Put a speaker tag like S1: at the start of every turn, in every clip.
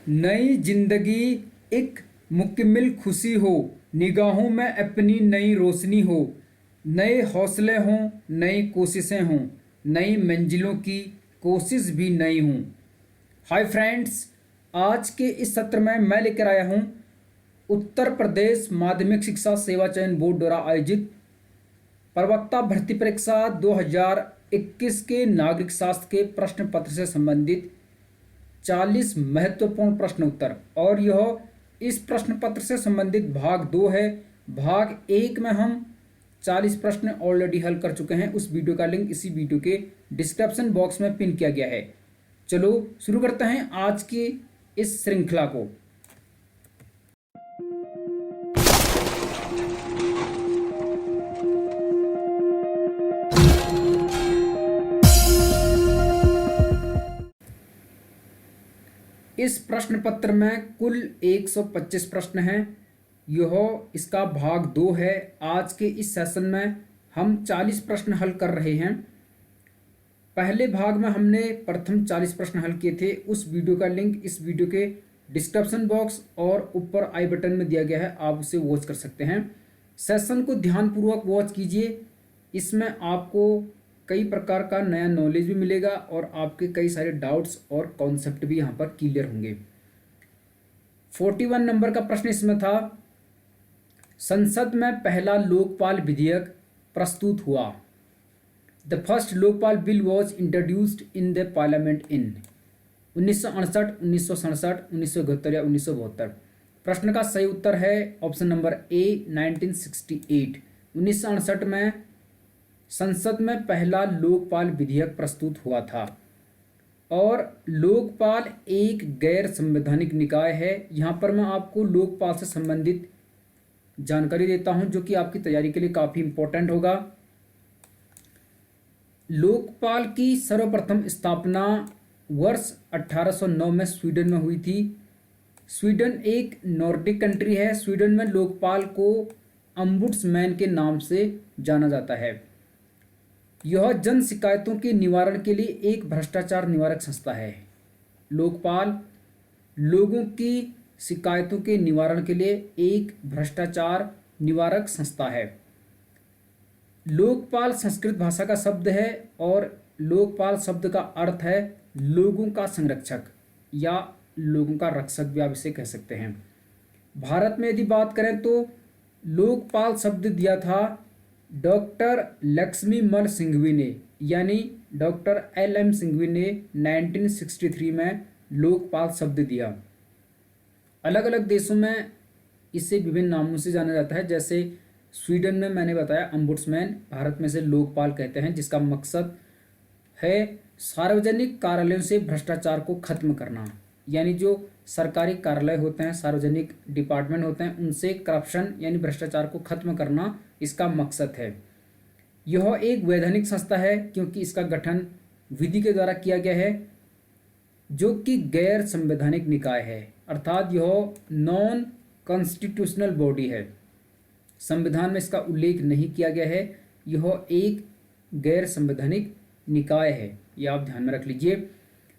S1: नई जिंदगी एक मुकम्मल खुशी हो, निगाहों में अपनी नई रोशनी हो, नए हौसले हों, नई कोशिशें हों, नई मंजिलों की कोशिश भी नई हों। हाय फ्रेंड्स, आज के इस सत्र में मैं लेकर आया हूँ उत्तर प्रदेश माध्यमिक शिक्षा सेवा चयन बोर्ड द्वारा आयोजित प्रवक्ता भर्ती परीक्षा 2021 के नागरिक शास्त्र के प्रश्न पत्र से संबंधित 40 महत्वपूर्ण प्रश्न उत्तर। और यह इस प्रश्न पत्र से संबंधित भाग 2 है। भाग 1 में हम 40 प्रश्न ऑलरेडी हल कर चुके हैं। उस वीडियो का लिंक इसी वीडियो के डिस्क्रिप्शन बॉक्स में पिन किया गया है। चलो शुरू करते हैं आज की इस श्रृंखला को। इस प्रश्न पत्र में कुल 125 प्रश्न हैं। यह इसका भाग 2 है। आज के इस सेशन में हम 40 प्रश्न हल कर रहे हैं। पहले भाग में हमने प्रथम 40 प्रश्न हल किए थे। उस वीडियो का लिंक इस वीडियो के डिस्क्रिप्शन बॉक्स और ऊपर आई बटन में दिया गया है, आप उसे वॉच कर सकते हैं। सेशन को ध्यानपूर्वक वॉच कीजिए। इसमें आपको कई प्रकार का नया नॉलेज भी मिलेगा और आपके कई सारे डाउट्स और कॉन्सेप्ट भी यहाँ पर क्लियर होंगे। 41 नंबर का प्रश्न इसमें था, संसद में पहला लोकपाल विधेयक प्रस्तुत हुआ। The first Lokpal bill was introduced in the parliament in 1968, 1967, 1971 या 1972। प्रश्न का सही उत्तर है ऑप्शन नंबर ए 1968। 1968 में संसद में पहला लोकपाल विधेयक प्रस्तुत हुआ था। और लोकपाल एक गैर संवैधानिक निकाय है। यहाँ पर मैं आपको लोकपाल से संबंधित जानकारी देता हूँ जो कि आपकी तैयारी के लिए काफ़ी इम्पोर्टेंट होगा। लोकपाल की सर्वप्रथम स्थापना वर्ष 1809 में स्वीडन में हुई थी। स्वीडन एक नॉर्डिक कंट्री है। स्वीडन में लोकपाल को अम्बुड्समैन के नाम से जाना जाता है। यह जन शिकायतों के निवारण के लिए एक भ्रष्टाचार निवारक संस्था है। लोकपाल लोगों की शिकायतों के निवारण के लिए एक भ्रष्टाचार निवारक संस्था है। लोकपाल संस्कृत भाषा का शब्द है और लोकपाल शब्द का अर्थ है लोगों का संरक्षक या लोगों का रक्षक भी आप इसे कह सकते हैं। भारत में यदि बात करें तो लोकपाल शब्द दिया था डॉक्टर लक्ष्मी मल सिंघवी ने, यानी डॉक्टर LM सिंघवी ने 1963 में लोकपाल शब्द दिया। अलग अलग देशों में इसे विभिन्न नामों से जाना जाता है। जैसे स्वीडन में मैंने बताया अम्बुड्समैन, भारत में से लोकपाल कहते हैं, जिसका मकसद है सार्वजनिक कार्यालयों से भ्रष्टाचार को खत्म करना। यानी जो सरकारी कार्यालय होते हैं, सार्वजनिक डिपार्टमेंट होते हैं, उनसे करप्शन यानी भ्रष्टाचार को खत्म करना इसका मकसद है। यह एक वैधानिक संस्था है क्योंकि इसका गठन विधि के द्वारा किया गया है जो कि गैर संवैधानिक निकाय है, अर्थात यह नॉन कॉन्स्टिट्यूशनल बॉडी है। संविधान में इसका उल्लेख नहीं किया गया है। यह एक गैर संवैधानिक निकाय है, यह आप ध्यान में रख लीजिए।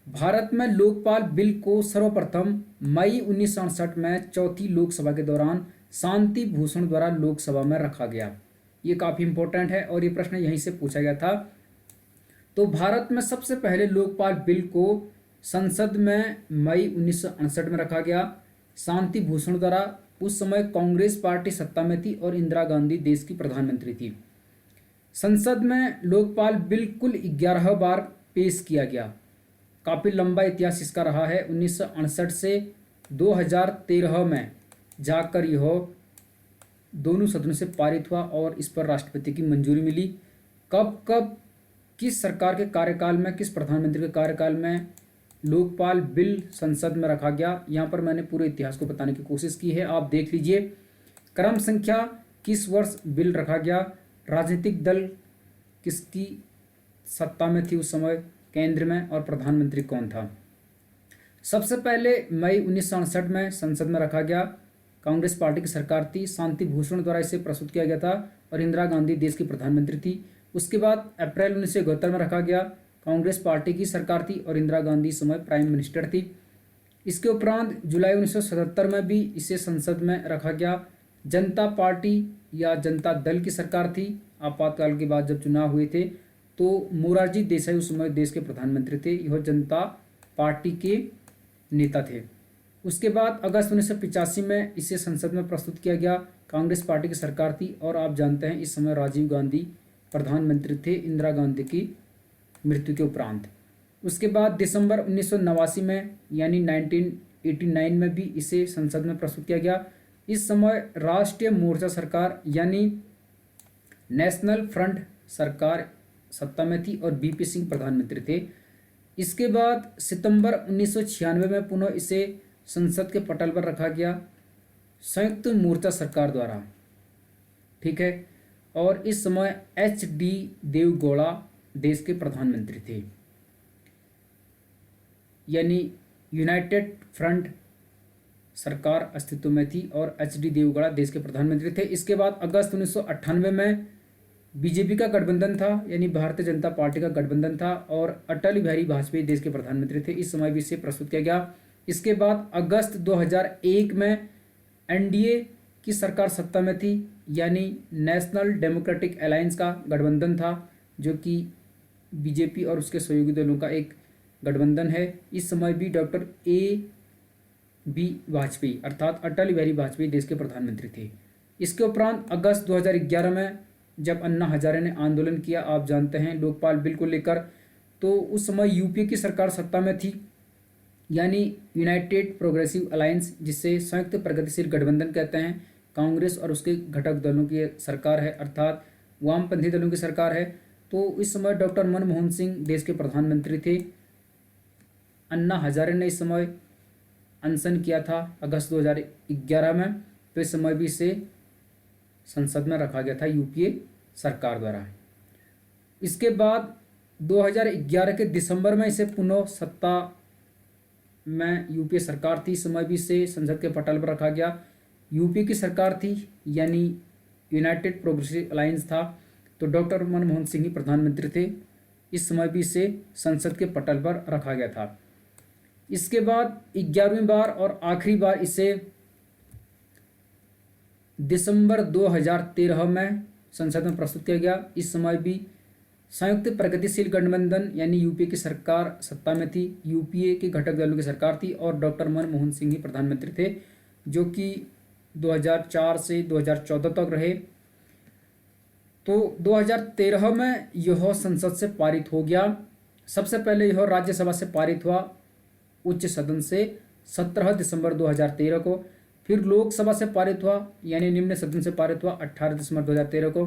S1: भारत में लोकपाल बिल को सर्वप्रथम मई 1968 में चौथी लोकसभा के दौरान शांति भूषण द्वारा लोकसभा में रखा गया। ये काफ़ी इंपॉर्टेंट है और ये प्रश्न यहीं से पूछा गया था। तो भारत में सबसे पहले लोकपाल बिल को संसद में मई 1968 में रखा गया शांति भूषण द्वारा। उस समय कांग्रेस पार्टी सत्ता में थी और इंदिरा गांधी देश की प्रधानमंत्री थी। संसद में लोकपाल बिल कुल 11 बार पेश किया गया। काफ़ी लंबा इतिहास इसका रहा है। 1968 से 2013 में जाकर यह दोनों सदनों से पारित हुआ और इस पर राष्ट्रपति की मंजूरी मिली। कब कब किस सरकार के कार्यकाल में, किस प्रधानमंत्री के कार्यकाल में लोकपाल बिल संसद में रखा गया, यहाँ पर मैंने पूरे इतिहास को बताने की कोशिश की है, आप देख लीजिए। क्रम संख्या, किस वर्ष बिल रखा गया, राजनीतिक दल किसकी सत्ता में थी उस समय केंद्र में, और प्रधानमंत्री कौन था। सबसे पहले मई 1968 में संसद में रखा गया। कांग्रेस पार्टी की सरकार थी, शांति भूषण द्वारा इसे प्रस्तुत किया गया था और इंदिरा गांधी देश की प्रधानमंत्री थी। उसके बाद अप्रैल 1972 में रखा गया। कांग्रेस पार्टी की सरकार थी और इंदिरा गांधी समय प्राइम मिनिस्टर थी। इसके उपरांत जुलाई 1977 में भी इसे संसद में रखा गया। जनता पार्टी या जनता दल की सरकार थी। आपातकाल के बाद जब चुनाव हुए थे तो मोरारजी देसाई उस समय देश के प्रधानमंत्री थे, यह जनता पार्टी के नेता थे। उसके बाद अगस्त 1985 में इसे संसद में प्रस्तुत किया गया। कांग्रेस पार्टी की सरकार थी और आप जानते हैं इस समय राजीव गांधी प्रधानमंत्री थे इंदिरा गांधी की मृत्यु के उपरांत। उसके बाद दिसंबर 1989 में यानी 1989 में भी इसे संसद में प्रस्तुत किया गया। इस समय राष्ट्रीय मोर्चा सरकार यानी नेशनल फ्रंट सरकार सत्ता में थी और बीपी सिंह प्रधानमंत्री थे। इसके बाद सितंबर 1996 में पुनः इसे संसद के पटल पर रखा गया संयुक्त मोर्चा सरकार द्वारा, ठीक है। और इस समय एच.डी. देवगौड़ा देश के प्रधानमंत्री थे, यानी यूनाइटेड फ्रंट सरकार अस्तित्व में थी और एच.डी. देवगौड़ा देश के प्रधानमंत्री थे। इसके बाद अगस्त 1998 में बीजेपी का गठबंधन था, यानी भारतीय जनता पार्टी का गठबंधन था और अटल बिहारी वाजपेयी देश के प्रधानमंत्री थे। इस समय भी इसे प्रस्तुत किया गया। इसके बाद अगस्त 2001 में एनडीए की सरकार सत्ता में थी, यानी नेशनल डेमोक्रेटिक अलायंस का गठबंधन था, जो कि बीजेपी और उसके सहयोगी दलों का एक गठबंधन है। इस समय भी डॉक्टर A.B. वाजपेयी अर्थात अटल बिहारी वाजपेयी देश के प्रधानमंत्री थे। इसके उपरांत अगस्त 2011 में जब अन्ना हजारे ने आंदोलन किया, आप जानते हैं, लोकपाल बिल को लेकर, तो उस समय यूपीए की सरकार सत्ता में थी, यानी यूनाइटेड प्रोग्रेसिव अलायंस, जिसे संयुक्त प्रगतिशील गठबंधन कहते हैं। कांग्रेस और उसके घटक दलों की सरकार है, अर्थात वामपंथी दलों की सरकार है। तो इस समय डॉक्टर मनमोहन सिंह देश के प्रधानमंत्री थे। अन्ना हजारे ने इस समय अनशन किया था अगस्त 2011 में, तो इस समय भी इसे संसद में रखा गया था यूपीए सरकार द्वारा। इसके बाद 2011 के दिसंबर में इसे पुनः सत्ता में यूपीए सरकार थी, इस समय भी इसे संसद के पटल पर रखा गया। यूपीए की सरकार थी, यानी यूनाइटेड प्रोग्रेसिव अलायंस था, तो डॉक्टर मनमोहन सिंह ही प्रधानमंत्री थे। इस समय भी इसे संसद के पटल पर रखा गया था। इसके बाद 11वीं बार और आखिरी बार इसे दिसंबर 2013 में संसद में प्रस्तुत किया गया। इस समय भी संयुक्त प्रगतिशील गठबंधन यानी यूपीए की सरकार सत्ता में थी, यूपीए के घटक दलों की सरकार थी और डॉक्टर मनमोहन सिंह ही प्रधानमंत्री थे, जो कि 2004 से 2014 तक रहे। तो 2013 में यह संसद से पारित हो गया। सबसे पहले यह राज्यसभा से पारित हुआ उच्च सदन से 17 दिसंबर 2013 को, फिर लोकसभा से पारित हुआ यानी निम्न सदन से पारित हुआ 18 दिसंबर 2013 को।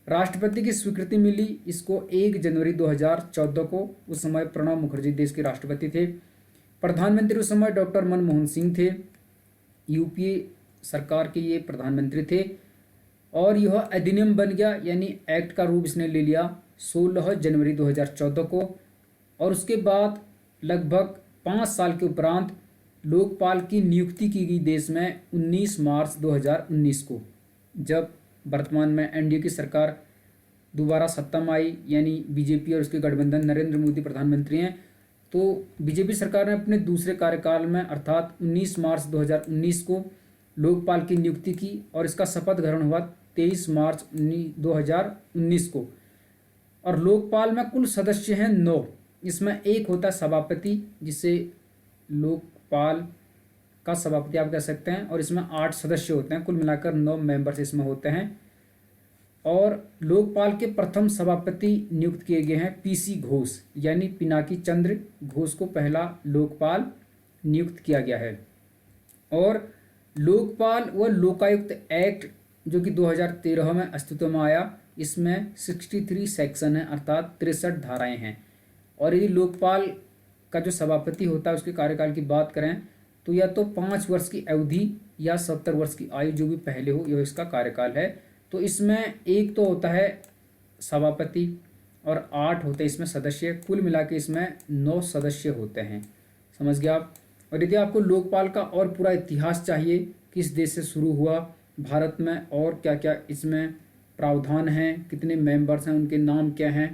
S1: राष्ट्रपति की स्वीकृति मिली इसको 1 जनवरी 2014 को, उस समय प्रणब मुखर्जी देश के राष्ट्रपति थे। प्रधानमंत्री उस समय डॉक्टर मनमोहन सिंह थे, यूपीए सरकार के ये प्रधानमंत्री थे और यह अधिनियम बन गया, यानी एक्ट का रूप इसने ले लिया 16 जनवरी 2014 को। और उसके बाद लगभग 5 साल के उपरांत लोकपाल की नियुक्ति की गई देश में 19 मार्च 2019 को, जब वर्तमान में एनडीए की सरकार दोबारा सत्ता में आई, यानी बीजेपी और उसके गठबंधन नरेंद्र मोदी प्रधानमंत्री हैं। तो बीजेपी सरकार ने अपने दूसरे कार्यकाल में अर्थात 19 मार्च 2019 को लोकपाल की नियुक्ति की और इसका शपथ ग्रहण हुआ 23 मार्च 2019 को। और लोकपाल में कुल सदस्य हैं 9, इसमें एक होता है सभापति, जिसे लोकपाल का सभापति आप कह सकते हैं, और इसमें 8 सदस्य होते हैं, कुल मिलाकर 9 मेंबर्स इसमें होते हैं। और लोकपाल के प्रथम सभापति नियुक्त किए गए हैं पीसी घोष, यानी पिनाकी चंद्र घोष को पहला लोकपाल नियुक्त किया गया है। और लोकपाल व लोकायुक्त एक्ट जो कि 2013 में अस्तित्व में आया, इसमें 63 सेक्शन है अर्थात 63 धाराएं हैं। और यदि लोकपाल का जो सभापति होता है उसके कार्यकाल की बात करें तो या तो 5 वर्ष की अवधि या 70 वर्ष की आयु, जो भी पहले हो, यह इसका कार्यकाल है। तो इसमें एक तो होता है सभापति और 8 होते हैं इसमें सदस्य, कुल मिला के इसमें 9 सदस्य होते हैं, समझ गए आप। और यदि आपको लोकपाल का और पूरा इतिहास चाहिए, किस देश से शुरू हुआ, भारत में और क्या क्या इसमें प्रावधान हैं, कितने मेंबर्स हैं, उनके नाम क्या हैं,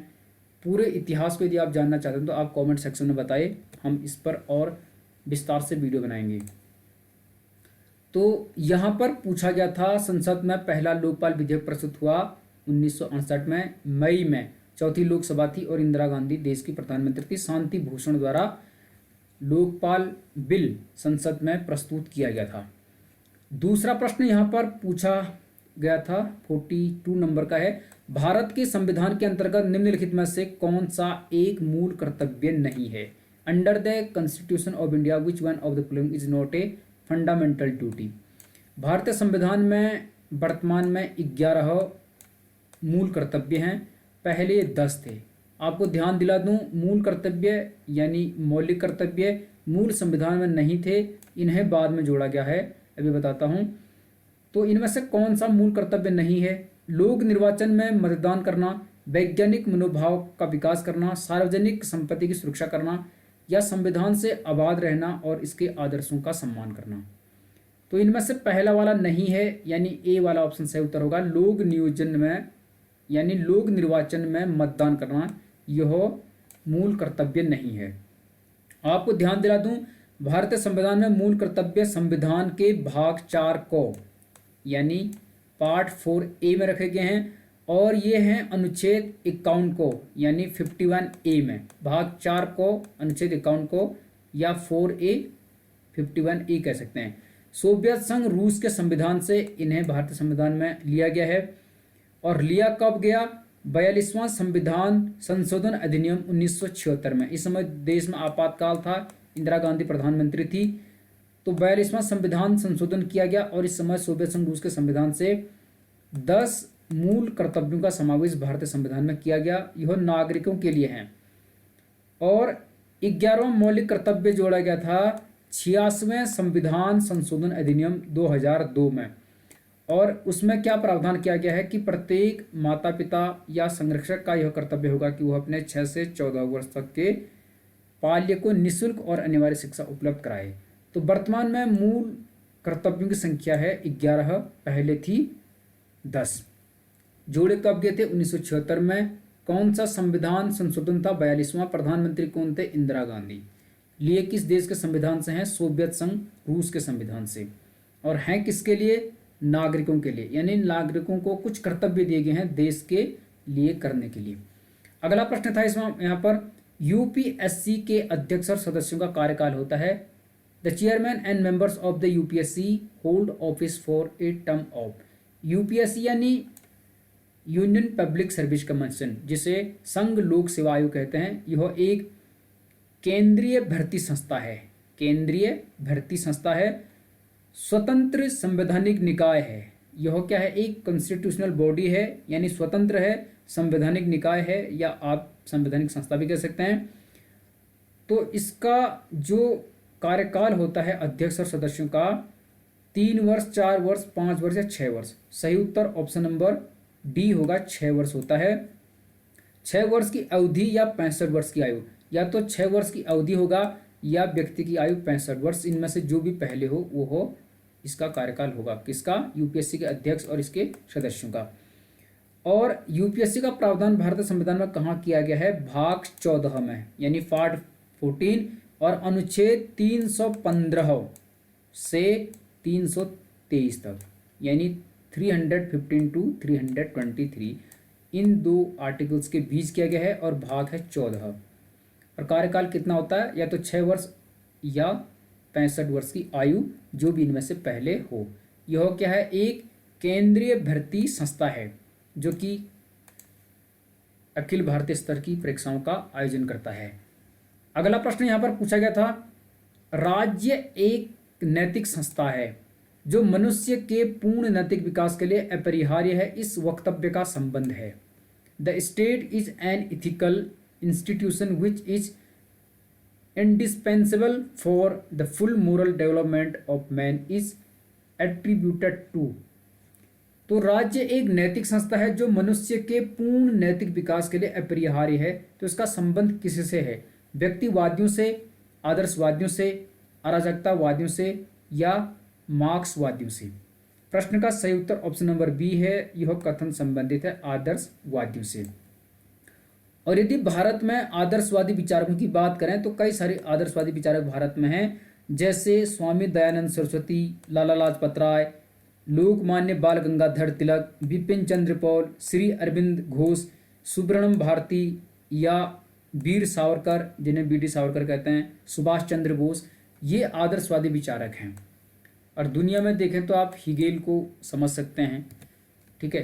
S1: पूरे इतिहास को यदि आप जानना चाहते हैं तो आप कमेंट सेक्शन में बताइए, हम इस पर और विस्तार से वीडियो बनाएंगे। तो यहाँ पर पूछा गया था, संसद में पहला लोकपाल विधेयक प्रस्तुत हुआ 1968 में मई में, चौथी लोकसभा थी और इंदिरा गांधी देश की प्रधानमंत्री थी। शांति भूषण द्वारा लोकपाल बिल संसद में प्रस्तुत किया गया था। दूसरा प्रश्न यहाँ पर पूछा गया था 42 नंबर का है, भारत के संविधान के अंतर्गत निम्नलिखित में से कौन सा एक मूल कर्तव्य नहीं है? Under the constitution of India which one of the following is not a fundamental duty? भारतीय संविधान में वर्तमान में 11 मूल कर्तव्य हैं, पहले 10 थे। आपको ध्यान दिला दूं, मूल कर्तव्य यानी मौलिक कर्तव्य मूल संविधान में नहीं थे, इन्हें बाद में जोड़ा गया है, अभी बताता हूं। तो इनमें से कौन सा मूल कर्तव्य नहीं है? लोक निर्वाचन में मतदान करना, वैज्ञानिक मनोभाव का विकास करना, सार्वजनिक संपत्ति की सुरक्षा करना, या संविधान से आबाद रहना और इसके आदर्शों का सम्मान करना। तो इनमें से पहला वाला नहीं है, यानी ए वाला ऑप्शन सही उत्तर होगा। लोक नियोजन में यानी लोक निर्वाचन में मतदान करना, यह मूल कर्तव्य नहीं है। आपको ध्यान दिला दूं, भारतीय संविधान में मूल कर्तव्य संविधान के भाग 4 को यानी पार्ट 4A में रखे गए हैं, और ये हैं अनुच्छेद 51 को यानी 51A में, भाग 4 को अनुच्छेद 51 को या 4A 51A कह सकते हैं। सोवियत संघ रूस के संविधान से इन्हें भारतीय संविधान में लिया गया है। और लिया कब गया? 42वां संविधान संशोधन अधिनियम 1976 में। इस समय देश में आपातकाल था, इंदिरा गांधी प्रधानमंत्री थी, तो 42वां संविधान संशोधन किया गया और इस समय सोवियत संघ रूस के संविधान से 10 मूल कर्तव्यों का समावेश भारतीय संविधान में किया गया। यह नागरिकों के लिए है। और 11वां मौलिक कर्तव्य जोड़ा गया था 86वें संविधान संशोधन अधिनियम 2002 में, और उसमें क्या प्रावधान किया गया है कि प्रत्येक माता पिता या संरक्षक का यह कर्तव्य होगा कि वह अपने 6 से 14 वर्ष तक के बाल्य को निःशुल्क और अनिवार्य शिक्षा उपलब्ध कराए। तो वर्तमान में मूल कर्तव्यों की संख्या है 11, पहले थी 10। जोड़े कब गए थे? 1976 में। कौन सा संविधान संशोधन था? 42वां। प्रधानमंत्री कौन थे? इंदिरा गांधी। लिए किस देश के संविधान से हैं? सोवियत संघ रूस के संविधान से। और हैं किसके लिए? नागरिकों के लिए, यानी नागरिकों को कुछ कर्तव्य दिए गए हैं देश के लिए करने के लिए। अगला प्रश्न था इसमें यहाँ पर, यूपीएससी के अध्यक्ष और सदस्यों का कार्यकाल होता है। The chairman and members of the UPSC hold office for a term of. UPSC यानी यूनियन पब्लिक सर्विस कमीशन, जिसे संघ लोक सेवा आयोग कहते हैं। यह एक केंद्रीय भर्ती संस्था है। केंद्रीय भर्ती संस्था है, स्वतंत्र संवैधानिक निकाय है। यह क्या है? एक कॉन्स्टिट्यूशनल बॉडी है, यानी स्वतंत्र है, संवैधानिक निकाय है, या आप संवैधानिक संस्था भी कह सकते हैं। तो इसका जो कार्यकाल होता है अध्यक्ष और सदस्यों का, 3 वर्ष, 4 वर्ष, 5 वर्ष या 6 वर्ष। सही उत्तर ऑप्शन नंबर डी होगा, 6 वर्ष होता है। 6 वर्ष की अवधि या 65 वर्ष की आयु, या तो 6 वर्ष की अवधि होगा या व्यक्ति की आयु 65 वर्ष, इनमें से जो भी पहले हो वो हो, इसका कार्यकाल होगा। किसका? यूपीएससी के अध्यक्ष और इसके सदस्यों का। और यूपीएससी का प्रावधान भारतीय संविधान में कहाँ किया गया है? भाग 14 में, यानी पार्ट 14 और अनुच्छेद 315 से 323 तक, यानी 315 टू 323, इन 2 आर्टिकल्स के बीच किया गया है और भाग है 14। और कार्यकाल कितना होता है? या तो 6 वर्ष या 65 वर्ष की आयु, जो भी इनमें से पहले हो। यह क्या है? एक केंद्रीय भर्ती संस्था है जो कि अखिल भारतीय स्तर की परीक्षाओं का आयोजन करता है। अगला प्रश्न यहाँ पर पूछा गया था, राज्य एक नैतिक संस्था है जो मनुष्य के पूर्ण नैतिक विकास के लिए अपरिहार्य है, इस वक्तव्य का संबंध है। The state is an ethical institution which is indispensable for the full moral development of man is attributed to। तो राज्य एक नैतिक संस्था है जो मनुष्य के पूर्ण नैतिक विकास के लिए अपरिहार्य है। तो इसका संबंध किससे है? व्यक्तिवादियों से, आदर्शवादियों से, अराजकतावादियों से या मार्क्सवादियों से? प्रश्न का सही उत्तर ऑप्शन नंबर बी है, यह कथन संबंधित है आदर्शवादियों से। और यदि भारत में आदर्शवादी विचारकों की बात करें तो कई सारे आदर्शवादी विचारक भारत में हैं, जैसे स्वामी दयानंद सरस्वती, लाला लाजपत राय, लोकमान्य बाल गंगाधर तिलक, बिपिन चंद्र पॉल, श्री अरविंद घोष, सुब्रह्मण्यम भारती या वीर सावरकर, जिन्हें बीडी सावरकर कहते हैं, सुभाष चंद्र बोस, ये आदर्शवादी विचारक हैं। और दुनिया में देखें तो आप हिगेल को समझ सकते हैं। ठीक है,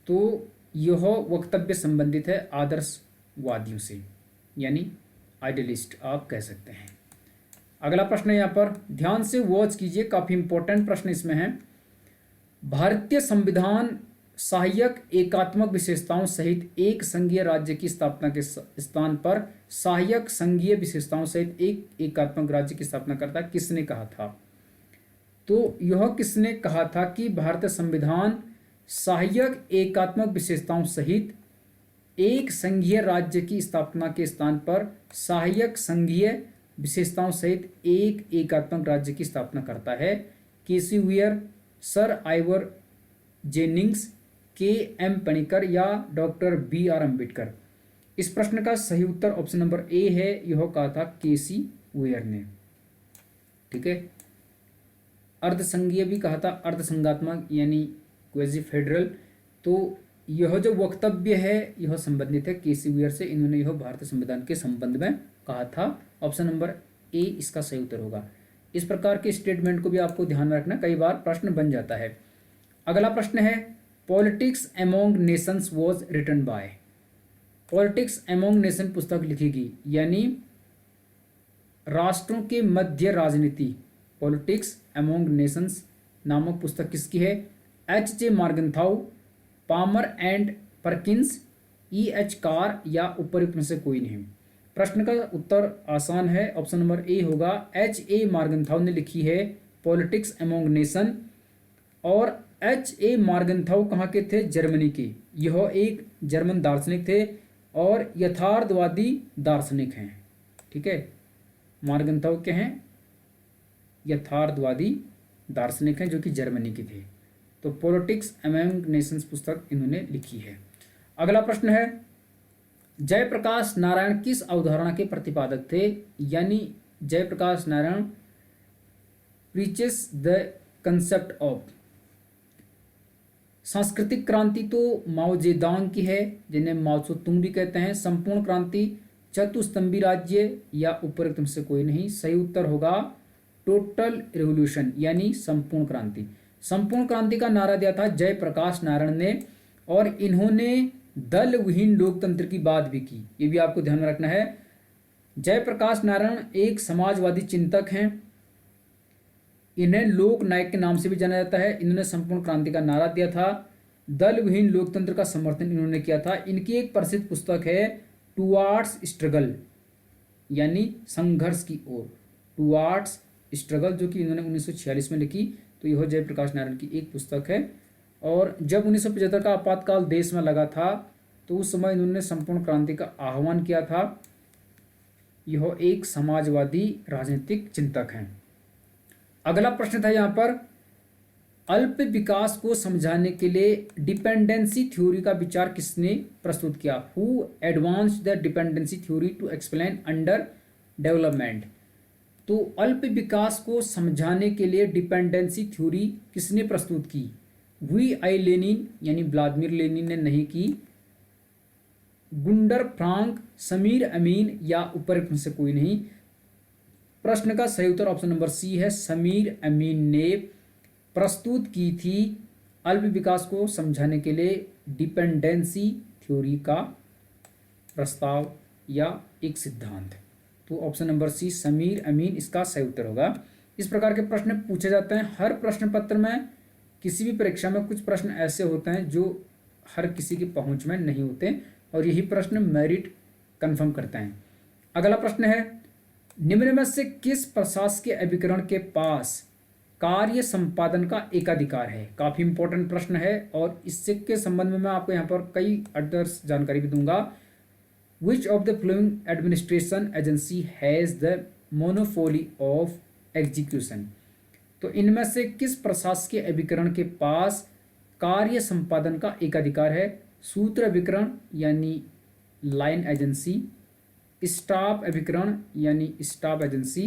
S1: तो यह वक्तव्य संबंधित है आदर्शवादियों से, यानी आइडियलिस्ट आप कह सकते हैं। अगला प्रश्न है यहाँ पर, ध्यान से वॉच कीजिए, काफी इंपॉर्टेंट प्रश्न इसमें है। भारतीय संविधान सहायक एकात्मक विशेषताओं सहित एक संघीय राज्य की स्थापना के स्थान पर सहायक संघीय विशेषताओं सहित एक एकात्मक राज्य की स्थापना करता है, किसने कहा था? तो यह किसने कहा था कि भारतीय संविधान सहायक एकात्मक विशेषताओं सहित एक संघीय राज्य की स्थापना के स्थान पर सहायक संघीय विशेषताओं सहित एक एकात्मक राज्य की स्थापना करता है? केसी वेयर, सर आइवर जेनिंग्स, के एम पणिकर या डॉक्टर बी आर अम्बेडकर? इस प्रश्न का सही उत्तर ऑप्शन नंबर ए है, यह कहा था केसी वेयर ने। ठीक है, अर्धसंघीय भी कहा था, अर्धसंघात्मक यानी क्वेजी फेडरल। तो यह जो वक्तव्य है यह संबंधित है केसी वेयर से, इन्होंने यह भारतीय संविधान के संबंध में कहा था। ऑप्शन नंबर ए इसका सही उत्तर होगा। इस प्रकार के स्टेटमेंट को भी आपको ध्यान में रखना, कई बार प्रश्न बन जाता है। अगला प्रश्न है, politics among nations was written by. Politics among nation पुस्तक लिखी, यानी राष्ट्रों के मध्य राजनीति, पॉलिटिक्स एमोंग नेशंस नामक पुस्तक किसकी है? H J Morgenthau, Palmer and Perkins, E H Carr या उपयुक्त में से कोई नहीं। प्रश्न का उत्तर आसान है, ऑप्शन नंबर ए होगा। एच ए मॉर्गनथाउ ने लिखी है पॉलिटिक्स एमोंग नेशन। और एच ए मॉर्गनथाउ कहाँ के थे? जर्मनी के। यह एक जर्मन दार्शनिक थे और यथार्थवादी दार्शनिक हैं। ठीक है, मॉर्गनथाउ के हैं यथार्थवादी दार्शनिक हैं जो कि जर्मनी के थे। तो पॉलिटिक्स एमोंग नेशंस पुस्तक इन्होंने लिखी है। अगला प्रश्न है, जयप्रकाश नारायण किस अवधारणा के प्रतिपादक थे? यानी Jayaprakash Narayan preaches the concept of. सांस्कृतिक क्रांति तो माओ जेदांग की है, जिन्हें माओ त्से तुंग भी कहते हैं। संपूर्ण क्रांति, चतुस्तंभी राज्य या उपरोक्त में से कोई नहीं। सही उत्तर होगा टोटल रिवोल्यूशन यानी संपूर्ण क्रांति। संपूर्ण क्रांति का नारा दिया था जयप्रकाश नारायण ने, और इन्होंने दल विहीन लोकतंत्र की बात भी की। ये भी आपको ध्यान में रखना है। जयप्रकाश नारायण एक समाजवादी चिंतक हैं, इन्हें लोक नायक के नाम से भी जाना जाता है। इन्होंने संपूर्ण क्रांति का नारा दिया था, दल विहीन लोकतंत्र का समर्थन इन्होंने किया था। इनकी एक प्रसिद्ध पुस्तक है टुवार्ड्स स्ट्रगल यानी संघर्ष की ओर, टुवार्ड्स स्ट्रगल, जो कि इन्होंने 1946 में लिखी। तो यह जयप्रकाश नारायण की एक पुस्तक है। और जब 1975 का आपातकाल देश में लगा था तो उस समय इन्होंने संपूर्ण क्रांति का आह्वान किया था। यह एक समाजवादी राजनीतिक चिंतक हैं। अगला प्रश्न था यहाँ पर, अल्प विकास को समझाने के लिए डिपेंडेंसी थ्योरी का विचार किसने प्रस्तुत किया? Who advanced the dependency theory to explain under development. तो अल्प विकास को समझाने के लिए डिपेंडेंसी थ्योरी किसने प्रस्तुत की? वी आई लेनिन यानी व्लादिमीर लेनिन ने नहीं की। गुंडर फ्रांक, समीर अमीन या उपरोक्त में से कोई नहीं। प्रश्न का सही उत्तर ऑप्शन नंबर सी है, समीर अमीन ने प्रस्तुत की थी अल्प विकास को समझाने के लिए डिपेंडेंसी थ्योरी का प्रस्ताव या एक सिद्धांत। तो ऑप्शन नंबर सी समीर अमीन इसका सही उत्तर होगा। इस प्रकार के प्रश्न पूछे जाते हैं हर प्रश्न पत्र में। किसी भी परीक्षा में कुछ प्रश्न ऐसे होते हैं जो हर किसी की पहुंच में नहीं होते और यही प्रश्न मेरिट कंफर्म करते हैं। अगला प्रश्न है, निम्न में से किस प्रशासकीय अभिकरण के पास कार्य संपादन का एकाधिकार है? काफी इंपॉर्टेंट प्रश्न है और इससे के संबंध में मैं आपको यहाँ पर कई अदर्स जानकारी भी दूंगा। विच of the following administration agency has the monopoly of execution. तो इनमें से किस प्रशासकीय अभिकरण के पास कार्य संपादन का एकाधिकार है? सूत्र अभिकरण यानी लाइन एजेंसी, स्टाफ अभिकरण यानी स्टाफ एजेंसी,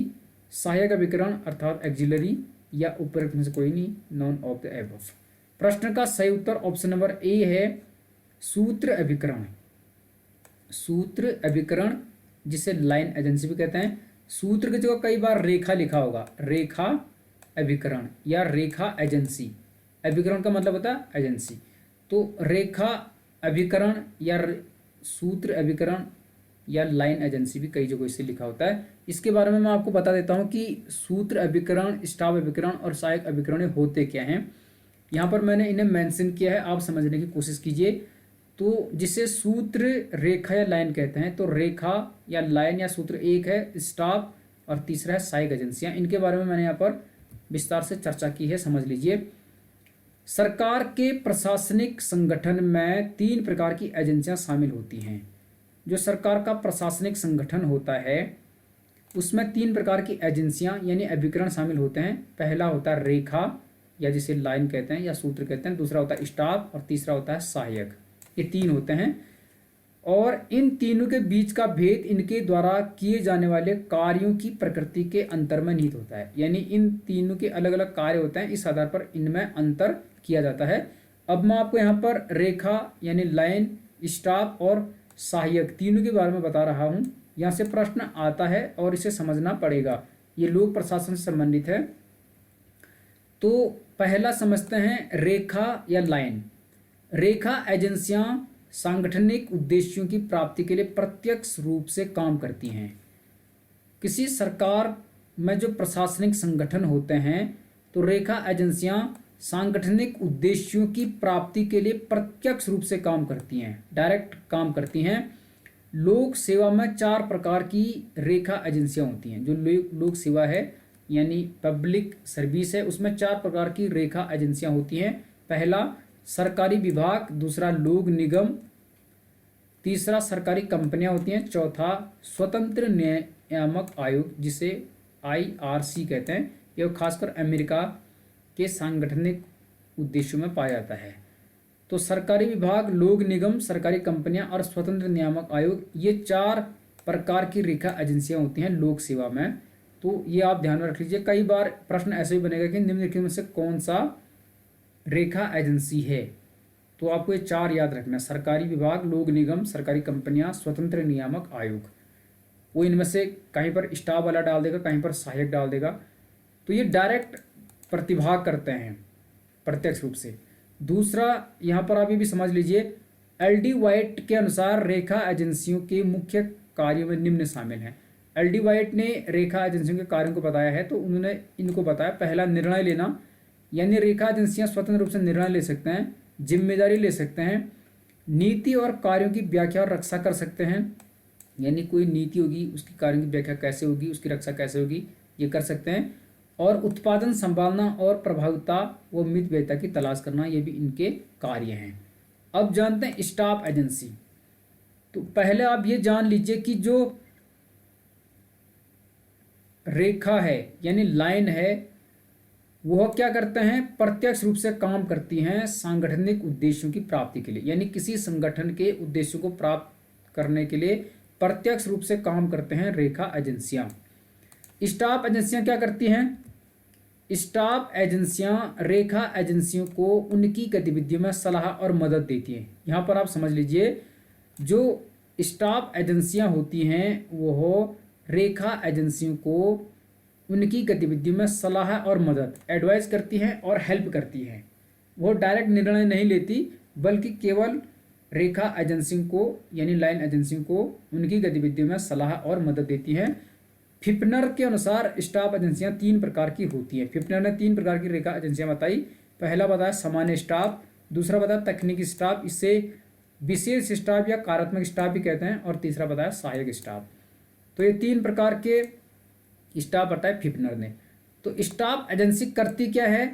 S1: सहायक अभिकरण अर्थात एक्जिलरी, या उपरोक्त में से कोई नहीं, नॉन ऑफ द एबव। प्रश्न का सही उत्तर ऑप्शन नंबर ए है सूत्र अभिकरण। सूत्र अभिकरण जिसे लाइन एजेंसी भी कहते हैं। सूत्र की जगह कई बार रेखा लिखा होगा, रेखा अभिकरण या रेखा एजेंसी। अभिकरण का मतलब होता है एजेंसी। तो रेखा अभिकरण या सूत्र अभिकरण या लाइन एजेंसी भी कई जगह इससे लिखा होता है। इसके बारे में मैं आपको बता देता हूं कि सूत्र अभिकरण, स्टाफ अभिकरण और सहायक अभिकरण होते क्या हैं। यहाँ पर मैंने इन्हें मेंशन किया है, आप समझने की कोशिश कीजिए। तो जिसे सूत्र, रेखा या लाइन कहते हैं, तो रेखा या लाइन या सूत्र एक है स्टाफ और तीसरा है सहायक एजेंसियां। इनके बारे में मैंने यहाँ पर विस्तार से चर्चा की है, समझ लीजिए। सरकार के प्रशासनिक संगठन में 3 प्रकार की एजेंसियां शामिल होती हैं। जो सरकार का प्रशासनिक संगठन होता है उसमें 3 प्रकार की एजेंसियां यानी अभिकरण शामिल होते हैं। पहला होता है रेखा या जिसे लाइन कहते हैं या सूत्र कहते हैं, दूसरा होता है स्टाफ और तीसरा होता है सहायक। ये 3 होते हैं और इन तीनों के बीच का भेद इनके द्वारा किए जाने वाले कार्यों की प्रकृति के अंतर में निहित होता है। यानी इन तीनों के अलग अलग कार्य होते हैं, इस आधार पर इनमें अंतर किया जाता है। अब मैं आपको यहाँ पर रेखा यानी लाइन, स्टाफ और सहायक तीनों के बारे में बता रहा हूँ। यहाँ से प्रश्न आता है और इसे समझना पड़ेगा, ये लोक प्रशासन से संबंधित है। तो पहला समझते हैं रेखा या लाइन। रेखा एजेंसियां सांगठनिक उद्देश्यों की प्राप्ति के लिए प्रत्यक्ष रूप से काम करती हैं। किसी सरकार में जो प्रशासनिक संगठन होते हैं तो रेखा एजेंसियां सांगठनिक उद्देश्यों की प्राप्ति के लिए प्रत्यक्ष रूप से काम करती हैं, डायरेक्ट काम करती हैं। लोक सेवा में 4 प्रकार की रेखा एजेंसियां होती हैं। जो लोक सेवा है यानी पब्लिक सर्विस है, उसमें 4 प्रकार की रेखा एजेंसियां होती हैं। पहला सरकारी विभाग, दूसरा लोक निगम, तीसरा सरकारी कंपनियां होती हैं, चौथा स्वतंत्र नियामक आयोग जिसे IRC कहते हैं। यह खासकर अमेरिका के सांगठनिक उद्देश्यों में पाया जाता है। तो सरकारी विभाग, लोक निगम, सरकारी कंपनियां और स्वतंत्र नियामक आयोग, ये 4 प्रकार की रेखा एजेंसियां होती हैं लोक सेवा में। तो ये आप ध्यान में रख लीजिए। कई बार प्रश्न ऐसे भी बनेगा कि निम्नलिखित में से कौन सा रेखा एजेंसी है, तो आपको ये 4 याद रखना है, सरकारी विभाग, लोक निगम, सरकारी कंपनियां, स्वतंत्र नियामक आयोग। वो इनमें से कहीं पर स्टाफ वाला डाल देगा, कहीं पर सहायक डाल देगा। तो ये डायरेक्ट प्रतिभाग करते हैं प्रत्यक्ष रूप से। दूसरा यहाँ पर आप ये भी समझ लीजिए, LD वाइट के अनुसार रेखा एजेंसियों के मुख्य कार्यों में निम्न शामिल हैं। LD वाइट ने रेखा एजेंसियों के कार्यों को बताया है, तो उन्होंने इनको बताया। पहला निर्णय लेना, यानी रेखा एजेंसियां स्वतंत्र रूप से निर्णय ले सकते हैं, जिम्मेदारी ले सकते हैं, नीति और कार्यों की व्याख्या और रक्षा कर सकते हैं। यानी कोई नीति होगी उसकी कार्यों की व्याख्या कैसे होगी, उसकी रक्षा कैसे होगी, ये कर सकते हैं। और उत्पादन संभालना और प्रभावता व मितव्ययिता की तलाश करना, ये भी इनके कार्य हैं। अब जानते हैं स्टाफ एजेंसी। तो पहले आप ये जान लीजिए कि जो रेखा है यानी लाइन है, वह क्या करते हैं, प्रत्यक्ष रूप से काम करती हैं सांगठनिक उद्देश्यों की प्राप्ति के लिए। यानी किसी संगठन के उद्देश्यों को प्राप्त करने के लिए प्रत्यक्ष रूप से काम करते हैं रेखा एजेंसियां। स्टाफ एजेंसियां क्या करती हैं, स्टाफ एजेंसियां रेखा एजेंसियों को उनकी गतिविधियों में सलाह और मदद देती हैं। यहाँ पर आप समझ लीजिए, जो स्टाफ एजेंसियां होती हैं वह रेखा एजेंसियों को उनकी गतिविधियों में सलाह और मदद, एडवाइस करती हैं और हेल्प करती हैं। वो डायरेक्ट निर्णय नहीं लेती, बल्कि केवल रेखा एजेंसियों को यानी लाइन एजेंसियों को उनकी गतिविधियों में सलाह और मदद देती हैं। फिपनर के अनुसार स्टाफ एजेंसियां 3 प्रकार की होती हैं। फिपनर ने 3 प्रकार की रेखा एजेंसियां बताई। पहला बताया सामान्य स्टाफ, दूसरा बताया तकनीकी स्टाफ, इसे विशेष स्टाफ या कार्यात्मक स्टाफ भी कहते हैं, और तीसरा बताया सहायक स्टाफ। तो ये 3 प्रकार के स्टाफ बताया फिपनर ने। तो स्टाफ एजेंसी करती क्या है,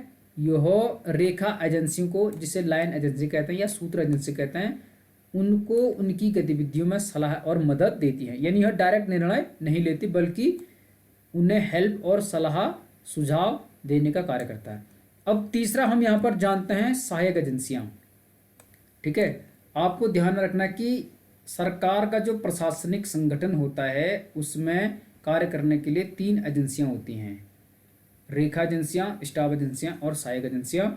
S1: यह रेखा एजेंसियों को, जिसे लाइन एजेंसी कहते हैं या सूत्र एजेंसी कहते हैं, उनको उनकी गतिविधियों में सलाह और मदद देती है। यानी यह डायरेक्ट निर्णय नहीं लेती, बल्कि उन्हें हेल्प और सलाह सुझाव देने का कार्य करता है। अब तीसरा हम यहाँ पर जानते हैं सहायक एजेंसियां। ठीक है, आपको ध्यान रखना कि सरकार का जो प्रशासनिक संगठन होता है उसमें कार्य करने के लिए 3 एजेंसियां होती हैं, रेखा एजेंसियां, स्टाफ एजेंसियां और सहायक एजेंसियां।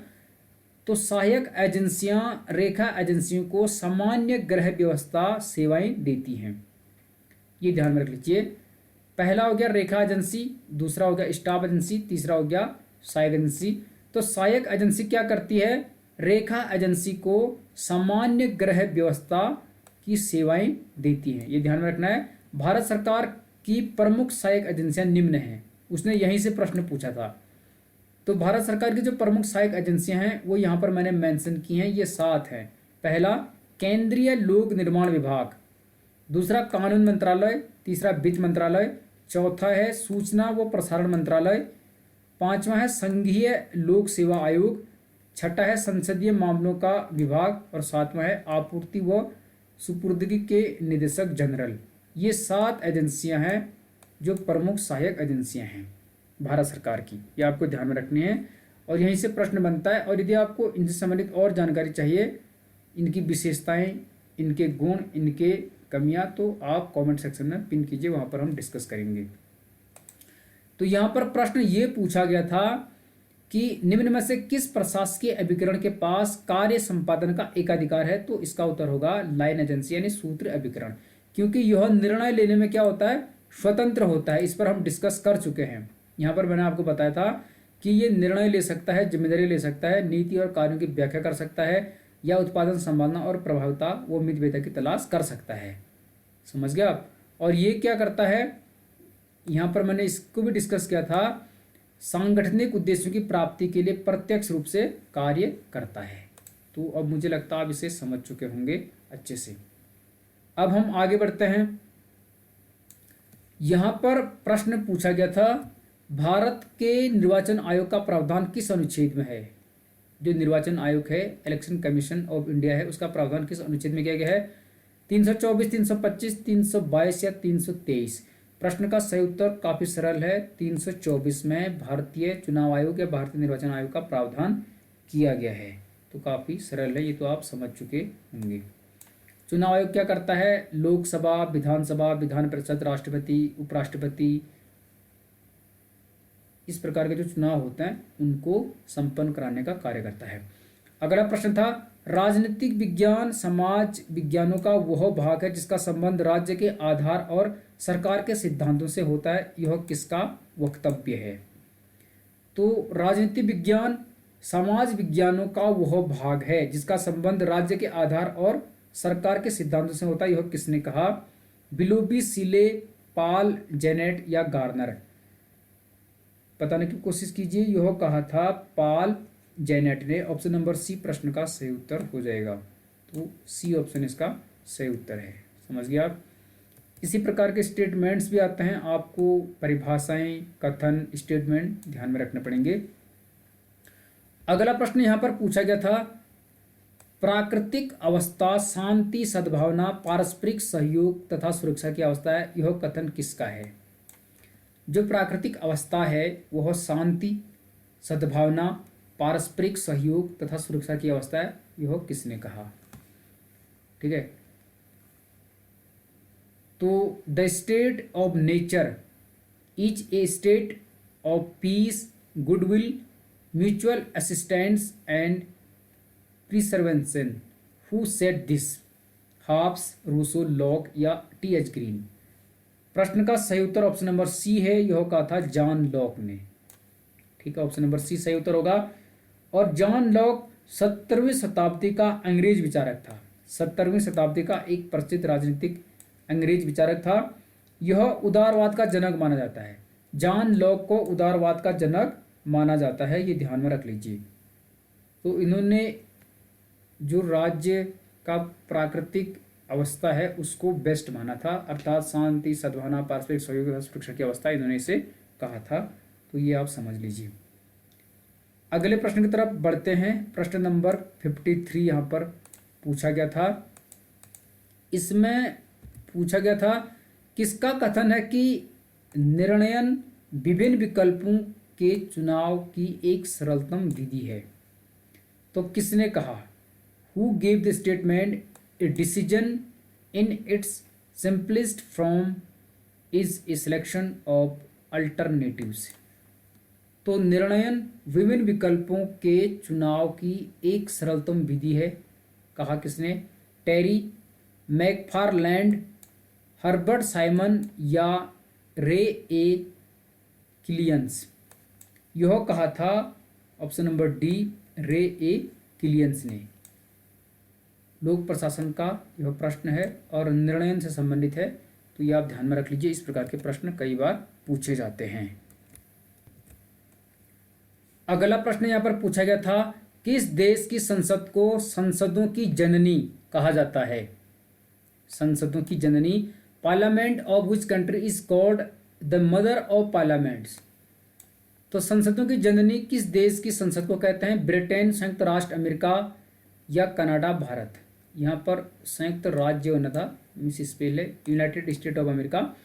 S1: तो सहायक एजेंसियां रेखा एजेंसियों को सामान्य गृह व्यवस्था सेवाएं देती हैं, ये ध्यान में रख लीजिए। पहला हो गया रेखा एजेंसी, दूसरा हो गया स्टाफ एजेंसी, तीसरा हो गया सहायक एजेंसी। तो सहायक एजेंसी क्या करती है, रेखा एजेंसी को सामान्य गृह व्यवस्था की सेवाएं देती हैं, ये ध्यान में रखना है। भारत सरकार की प्रमुख सहायक एजेंसियां निम्न हैं, उसने यहीं से प्रश्न पूछा था। तो भारत सरकार की जो प्रमुख सहायक एजेंसियां हैं वो यहाँ पर मैंने मेंशन की हैं, ये 7 हैं। पहला केंद्रीय लोक निर्माण विभाग, दूसरा कानून मंत्रालय, तीसरा वित्त मंत्रालय, चौथा है सूचना व प्रसारण मंत्रालय, पांचवा है संघीय लोक सेवा आयोग, छठा है संसदीय मामलों का विभाग और सातवां है आपूर्ति व सुपुर्दगी के निदेशक जनरल। ये 7 एजेंसियां हैं जो प्रमुख सहायक एजेंसियां हैं भारत सरकार की, ये आपको ध्यान में रखनी है और यहीं से प्रश्न बनता है। और यदि आपको इनसे संबंधित और जानकारी चाहिए, इनकी विशेषताएं, इनके गुण, इनके कमियां, तो आप कमेंट सेक्शन में पिन कीजिए, वहां पर हम डिस्कस करेंगे। तो यहाँ पर प्रश्न ये पूछा गया था कि निम्न में से किस प्रशासकीय अभिकरण के पास कार्य संपादन का एकाधिकार है, तो इसका उत्तर होगा लाइन एजेंसी यानी सूत्र अभिकरण, क्योंकि यह निर्णय लेने में क्या होता है, स्वतंत्र होता है। इस पर हम डिस्कस कर चुके हैं। यहाँ पर मैंने आपको बताया था कि ये निर्णय ले सकता है, जिम्मेदारी ले सकता है, नीति और कार्यों की व्याख्या कर सकता है, या उत्पादन संभालना और प्रभावता व मितव्ययता की तलाश कर सकता है। समझ गया आप। और ये क्या करता है, यहाँ पर मैंने इसको भी डिस्कस किया था, सांगठनिक उद्देश्यों की प्राप्ति के लिए प्रत्यक्ष रूप से कार्य करता है। तो अब मुझे लगता है आप इसे समझ चुके होंगे अच्छे से। अब हम आगे बढ़ते हैं। यहाँ पर प्रश्न पूछा गया था, भारत के निर्वाचन आयोग का प्रावधान किस अनुच्छेद में है। जो निर्वाचन आयोग है, इलेक्शन कमीशन ऑफ इंडिया है, उसका प्रावधान किस अनुच्छेद में किया गया है, 324, 325, 322 या 323। प्रश्न का सही उत्तर काफी सरल है, 324 में भारतीय चुनाव आयोग या भारतीय निर्वाचन आयोग का प्रावधान किया गया है। तो काफी सरल है, ये तो आप समझ चुके होंगे। चुनाव आयोग क्या करता है, लोकसभा, विधानसभा, विधान परिषद, राष्ट्रपति, उपराष्ट्रपति, इस प्रकार के जो चुनाव होते हैं उनको संपन्न कराने का कार्य करता है। अगला प्रश्न था, राजनीतिक विज्ञान समाज विज्ञानों का वह भाग है जिसका संबंध राज्य के आधार और सरकार के सिद्धांतों से होता है, यह किसका वक्तव्य है। तो राजनीतिक विज्ञान समाज विज्ञानों का वह भाग है जिसका संबंध राज्य के आधार और सरकार के सिद्धांतों से होता है, यह किसने कहा, बिलोबी, सीले, पाल, जेनेट या गार्नर। बताने की कोशिश कीजिए, यह कहा था पाल जेनेट ने। ऑप्शन नंबर सी प्रश्न का सही उत्तर हो जाएगा। तो सी ऑप्शन इसका सही उत्तर है। समझ गया आप। इसी प्रकार के स्टेटमेंट्स भी आते हैं, आपको परिभाषाएं, कथन, स्टेटमेंट ध्यान में रखने पड़ेंगे। अगला प्रश्न यहां पर पूछा गया था, प्राकृतिक अवस्था शांति, सद्भावना, पारस्परिक सहयोग तथा सुरक्षा की अवस्था है, यह कथन किसका है। जो प्राकृतिक अवस्था है वह शांति, सद्भावना, पारस्परिक सहयोग तथा सुरक्षा की अवस्था है, यह किसने कहा। ठीक है। तो the state of nature is a state of peace, goodwill, mutual assistance and preservation. Who said this, Hobbes, Rousseau, Locke या टी.एच. ग्रीन। प्रश्न का सही उत्तर ऑप्शन नंबर सी है, यह कहा था जॉन लॉक ने। ठीक है, ऑप्शन नंबर सी सही उत्तर होगा। और जॉन लॉक 17वीं शताब्दी का अंग्रेज विचारक था। 17वीं शताब्दी का एक प्रसिद्ध राजनीतिक अंग्रेज विचारक था। यह उदारवाद का जनक माना जाता है। जॉन लॉक को उदारवाद का जनक माना जाता है, ये ध्यान में रख लीजिए। तो इन्होंने जो राज्य का प्राकृतिक अवस्था है उसको बेस्ट माना था, अर्थात शांति, सद्भावना, पारस्परिक सहयोग तथा सुरक्षा की अवस्था इन्होंने इसे कहा था। तो ये आप समझ लीजिए। अगले प्रश्न की तरफ बढ़ते हैं। प्रश्न नंबर 53 यहाँ पर पूछा गया था। इसमें पूछा गया था, किसका कथन है कि निर्णयन विभिन्न विकल्पों के चुनाव की एक सरलतम विधि है। तो किसने कहा, who gave the statement a decision in its simplest form is a selection of alternatives. तो निर्णयन विभिन्न विकल्पों के चुनाव की एक सरलतम विधि है, कहा किसने? टेरी, मैकफारलैंड, हर्बर्ट साइमन या रे ए किलियंस। यह कहा था ऑप्शन नंबर डी, रे ए किलियंस ने। लोक प्रशासन का यह प्रश्न है और निर्णयन से संबंधित है, तो यह आप ध्यान में रख लीजिए। इस प्रकार के प्रश्न कई बार पूछे जाते हैं। अगला प्रश्न यहाँ पर पूछा गया था, किस देश की संसद को संसदों की जननी कहा जाता है? संसदों की जननी। Parliament of which country is called the mother of parliaments. तो संसदों की जननी किस देश की संसद को कहते हैं? ब्रिटेन, संयुक्त राष्ट्र अमेरिका या कनाडा, भारत। यहाँ पर संयुक्त राज्य होना था, मिस स्पेल है, यूनाइटेड स्टेट ऑफ अमेरिका।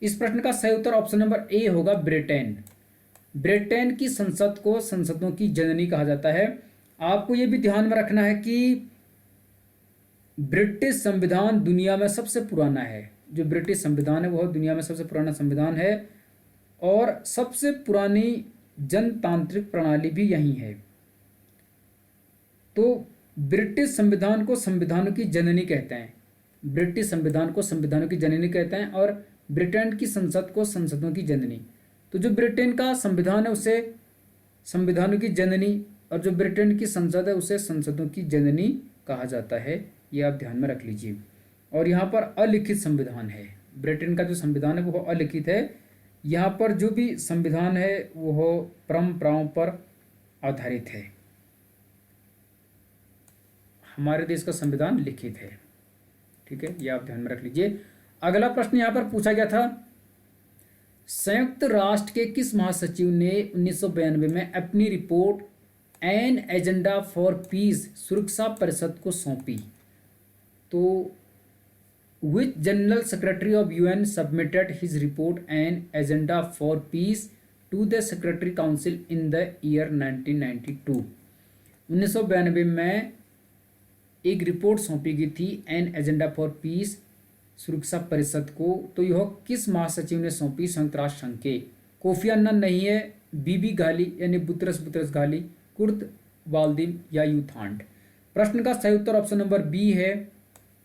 S1: इस प्रश्न का सही उत्तर ऑप्शन नंबर ए होगा, ब्रिटेन। ब्रिटेन की संसद को संसदों की जननी कहा जाता है। आपको यह भी ध्यान में रखना है कि ब्रिटिश संविधान दुनिया में सबसे पुराना है। जो ब्रिटिश संविधान है वह दुनिया में सबसे पुराना संविधान है और सबसे पुरानी जनतांत्रिक प्रणाली भी यही है। तो ब्रिटिश संविधान को संविधानों की जननी कहते हैं। ब्रिटिश संविधान को संविधानों की जननी कहते हैं और ब्रिटेन की संसद को संसदों की जननी। तो जो ब्रिटेन का संविधान है उसे संविधानों की जननी और जो ब्रिटेन की संसद है उसे संसदों की जननी कहा जाता है। ये आप ध्यान में रख लीजिए। और यहाँ पर अलिखित संविधान है। ब्रिटेन का जो संविधान है वो अलिखित है। यहाँ पर जो भी संविधान है वो परंपराओं पर आधारित है। हमारे देश का संविधान लिखित है। ठीक है, ये आप ध्यान में रख लीजिए। अगला प्रश्न यहाँ पर पूछा गया था, संयुक्त राष्ट्र के किस महासचिव ने 1992 में अपनी report an agenda for peace सुरक्षा परिषद को सौंपी? तो which general secretary of UN submitted his report an agenda for peace to the secretary council in the year 1992। 1992 में एक रिपोर्ट सौंपी गई थी एन एजेंडा फॉर पीस सुरक्षा परिषद को। तो यह किस महासचिव ने सौंपी? संयुक्त राष्ट्र संघ के। कोफी अन्नान नहीं है, बीबी घाली यानी बुतरस घाली, कुर्त वाल्दिम या यूथांड। प्रश्न का सही उत्तर ऑप्शन नंबर बी है,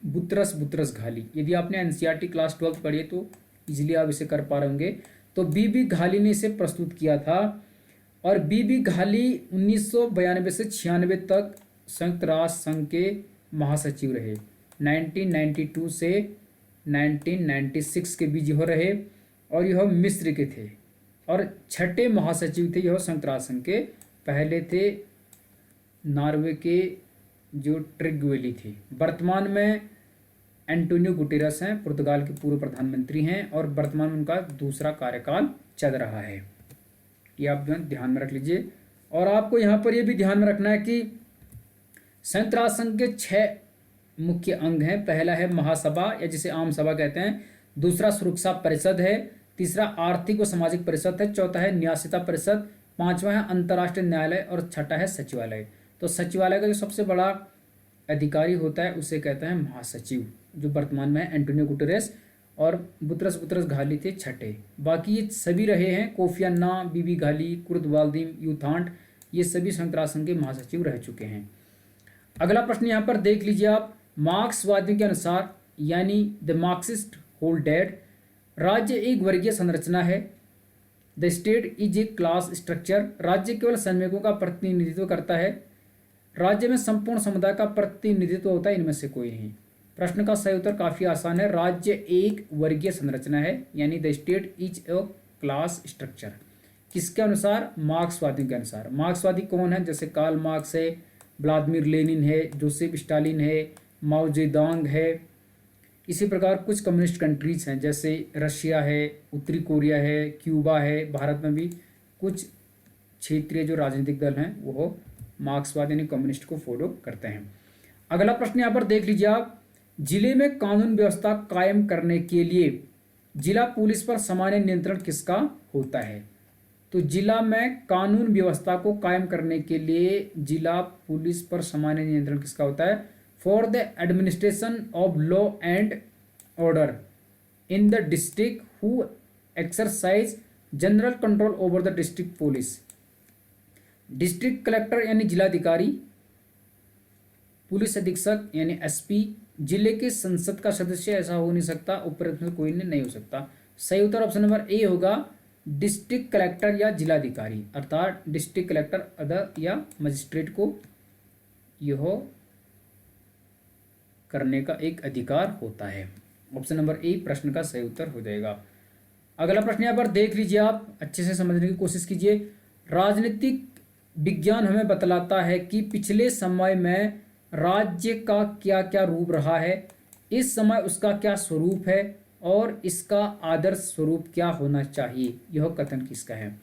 S1: बुतरस घाली। यदि आपने एनसीईआरटी क्लास 12 पढ़ी है तो इजीली आप इसे कर पा रहे होंगे। तो बीबी घाली ने इसे प्रस्तुत किया था और बीबी घाली 1992 से 96 तक संयुक्त राष्ट्र संघ के महासचिव रहे। 1992 से 1996 के बीच यह रहे और यह मिस्र के थे और छठे महासचिव थे। यह संयुक्त राष्ट्र संघ के पहले थे नॉर्वे के जो ट्रिग्वेली थे। वर्तमान में एंटोनियो गुटेरस हैं, पुर्तगाल के पूर्व प्रधानमंत्री हैं और वर्तमान में उनका दूसरा कार्यकाल चल रहा है। ये आप ध्यान में रख लीजिए। और आपको यहाँ पर यह भी ध्यान में रखना है कि संयुक्त राष्ट्र संघ के 6 मुख्य अंग हैं। पहला है महासभा या जिसे आम सभा कहते हैं, दूसरा सुरक्षा परिषद है, तीसरा आर्थिक व सामाजिक परिषद है, चौथा है न्यासिता परिषद, पांचवा है अंतर्राष्ट्रीय न्यायालय और छठा है सचिवालय। तो सचिवालय का जो सबसे बड़ा अधिकारी होता है उसे कहते हैं महासचिव, जो वर्तमान में एंटोनियो गुटेरेस और बुतरस घाली थे छठे। बाकी ये सभी रहे हैं, कोफी अन्नान, बीबी घाली, कुर्त वाल्दिम, यूथांड, ये सभी संयुक्त राष्ट्र संघ के महासचिव रह चुके हैं। अगला प्रश्न यहाँ पर देख लीजिए आप, मार्क्सवादियों के अनुसार यानी द मार्क्सिस्ट होल्ड दैट राज्य एक वर्गीय संरचना है। The state is a class structure. राज्य केवल श्रमिकों का प्रतिनिधित्व करता है। राज्य में संपूर्ण समुदाय का प्रतिनिधित्व होता है, इनमें से कोई नहीं। प्रश्न का सही उत्तर काफी आसान है, राज्य एक वर्गीय संरचना है, यानी the state is a class structure. किसके अनुसार? मार्क्सवादियों के अनुसार। मार्क्सवादी कौन है? जैसे कार्ल मार्क्स है, व्लादिमीर लेनिन है, जोसेफ स्टालिन है, माओ जेडोंग है। इसी प्रकार कुछ कम्युनिस्ट कंट्रीज हैं जैसे रशिया है, उत्तरी कोरिया है, क्यूबा है। भारत में भी कुछ क्षेत्रीय जो राजनीतिक दल हैं वो मार्क्सवाद यानी कम्युनिस्ट को फॉलो करते हैं। अगला प्रश्न यहाँ पर देख लीजिए आप, जिले में कानून व्यवस्था कायम करने के लिए जिला पुलिस पर सामान्य नियंत्रण किसका होता है? तो जिला में कानून व्यवस्था को कायम करने के लिए जिला पुलिस पर सामान्य नियंत्रण किसका होता है? For the administration of law and order in the district who exercise general control over the district police. District collector यानी जिलाधिकारी, पुलिस अधीक्षक यानी एसपी, जिले के संसद का सदस्य ऐसा हो नहीं सकता, उपयुक्त में कोई नहीं हो सकता। सही उत्तर ऑप्शन नंबर ए होगा, डिस्ट्रिक्ट कलेक्टर या जिलाधिकारी, अर्थात डिस्ट्रिक्ट कलेक्टर अदर या मजिस्ट्रेट को यह करने का एक अधिकार होता है। ऑप्शन नंबर ए प्रश्न का सही उत्तर हो जाएगा। अगला प्रश्न यहाँ पर देख लीजिए, आप अच्छे से समझने की कोशिश कीजिए। राजनीतिक विज्ञान हमें बतलाता है कि पिछले समय में राज्य का क्या क्या रूप रहा है, इस समय उसका क्या स्वरूप है और इसका आदर्श स्वरूप क्या होना चाहिए। यह कथन किसका है?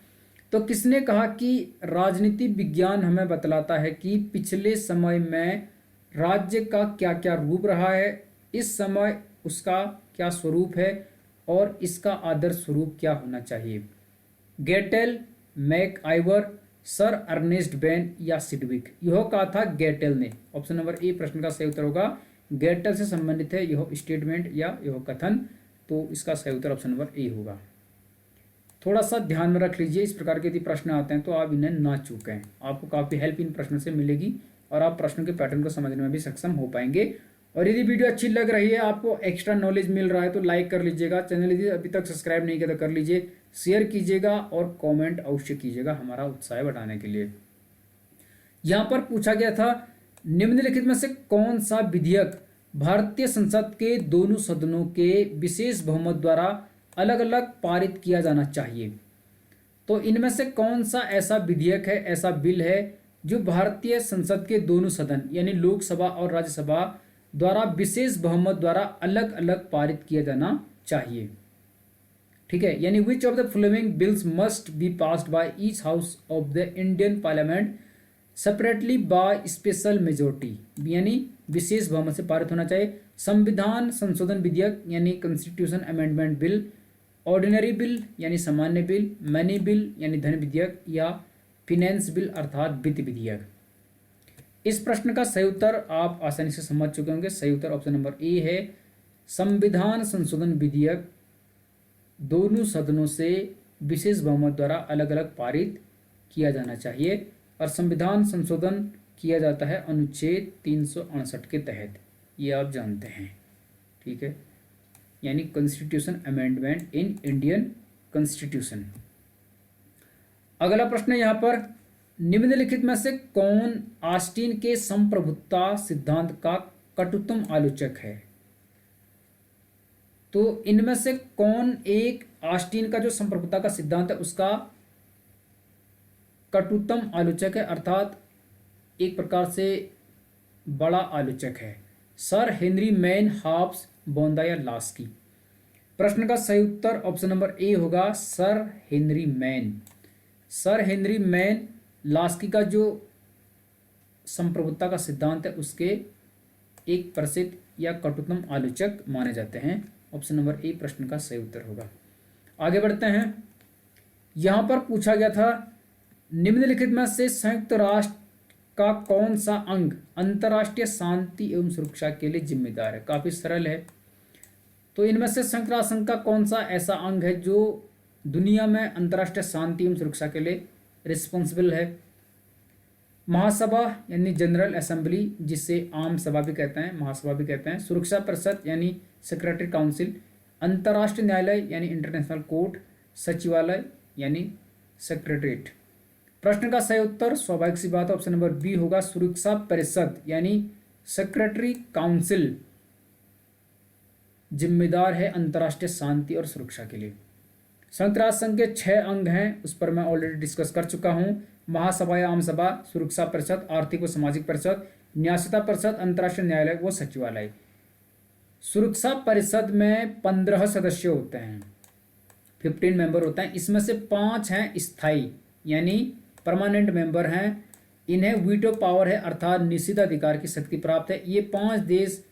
S1: तो किसने कहा कि राजनीति विज्ञान हमें बतलाता है कि पिछले समय में राज्य का क्या क्या रूप रहा है, इस समय उसका क्या स्वरूप है और इसका आदर्श स्वरूप क्या होना चाहिए। Gettell, MacIver, sir Ernest Benn या सिडविक। यह कहा था गेटेल ने। ऑप्शन नंबर ए प्रश्न का सही उत्तर होगा। गेटेल से संबंधित है यह स्टेटमेंट या यह कथन, तो इसका सही उत्तर ऑप्शन नंबर ए होगा। थोड़ा सा ध्यान में रख लीजिए, इस प्रकार के यदि प्रश्न आते हैं तो आप इन्हें ना चूकें, आपको काफ़ी हेल्प इन प्रश्न से मिलेगी और आप प्रश्न के पैटर्न को समझने में भी सक्षम हो पाएंगे। और यदि वीडियो अच्छी लग रही है, आपको एक्स्ट्रा नॉलेज मिल रहा है तो लाइक कर लीजिएगा। चैनल यदि अभी तक सब्सक्राइब नहीं किया तो कर लीजिए, शेयर कीजिएगा और कमेंट अवश्य कीजिएगा हमारा उत्साह बढ़ाने के लिए। यहाँ पर पूछा गया था, निम्नलिखित में से कौन सा विधेयक भारतीय संसद के दोनों सदनों के विशेष बहुमत द्वारा अलग अलग पारित किया जाना चाहिए। तो इनमें से कौन सा ऐसा विधेयक है, ऐसा बिल है जो भारतीय संसद के दोनों सदन यानी लोकसभा और राज्यसभा द्वारा विशेष बहुमत द्वारा अलग अलग पारित किया जाना चाहिए। ठीक है, यानी विच of the following bills must be passed by each house of the Indian parliament separately by special majority, यानी विशेष बहुमत से पारित होना चाहिए। संविधान संशोधन विधेयक यानी constitution amendment bill, ordinary bill यानी सामान्य बिल, मनी बिल यानी धन विधेयक या फिनेंस बिल अर्थात वित्त विधेयक। इस प्रश्न का सही उत्तर आप आसानी से समझ चुके होंगे। सही उत्तर ऑप्शन नंबर ए है, संविधान संशोधन विधेयक दोनों सदनों से विशेष बहुमत द्वारा अलग अलग पारित किया जाना चाहिए। और संविधान संशोधन किया जाता है अनुच्छेद 368 के तहत, ये आप जानते हैं। ठीक है, यानी constitution amendment in Indian constitution. अगला प्रश्न है यहाँ पर, निम्नलिखित में से कौन ऑस्टिन के संप्रभुता सिद्धांत का कटुतम आलोचक है? तो इनमें से कौन एक ऑस्टिन का जो संप्रभुता का सिद्धांत है उसका कटुतम आलोचक है, अर्थात एक प्रकार से बड़ा आलोचक है? सर हेनरी मैन, हॉब्स, बोंदा या लास्की। प्रश्न का सही उत्तर ऑप्शन नंबर ए होगा, sir Henry man. Sir Henry man Laski का जो संप्रभुता का सिद्धांत है उसके एक प्रसिद्ध या कटुतम आलोचक माने जाते हैं। ऑप्शन नंबर ए प्रश्न का सही उत्तर होगा। आगे बढ़ते हैं। यहां पर पूछा गया था, निम्नलिखित में से संयुक्त राष्ट्र का कौन सा अंग अंतर्राष्ट्रीय शांति एवं सुरक्षा के लिए जिम्मेदार है? काफी सरल है। तो इनमें से संयुक्त राष्ट्र संघ का कौन सा ऐसा अंग है जो दुनिया में अंतर्राष्ट्रीय शांति एवं सुरक्षा के लिए रिस्पॉन्सिबल है? महासभा यानी जनरल असेंबली, जिसे आम सभा भी कहते हैं, महासभा भी कहते हैं। सुरक्षा परिषद यानी सेक्रेटरी काउंसिल, अंतर्राष्ट्रीय न्यायालय यानी इंटरनेशनल कोर्ट, सचिवालय यानी सेक्रेटरीट। प्रश्न का सही उत्तर स्वाभाविक सी बात ऑप्शन नंबर बी होगा, सुरक्षा परिषद यानी सेक्रेटरी काउंसिल जिम्मेदार है अंतर्राष्ट्रीय शांति और सुरक्षा के लिए। संयुक्त राष्ट्र संघ के 6 अंग हैं, उस पर मैं ऑलरेडी डिस्कस कर चुका हूं। महासभा या आम सभा, सुरक्षा परिषद, आर्थिक व सामाजिक परिषद, न्यायिकता परिषद, अंतर्राष्ट्रीय न्यायालय व सचिवालय। सुरक्षा परिषद में 15 सदस्य होते हैं, 15 मेंबर होते हैं। इसमें से 5 हैं स्थायी यानी परमानेंट मेंबर हैं, इन्हें वीटो पावर है अर्थात निषेधाधिकार की शक्ति प्राप्त है। ये 5 देश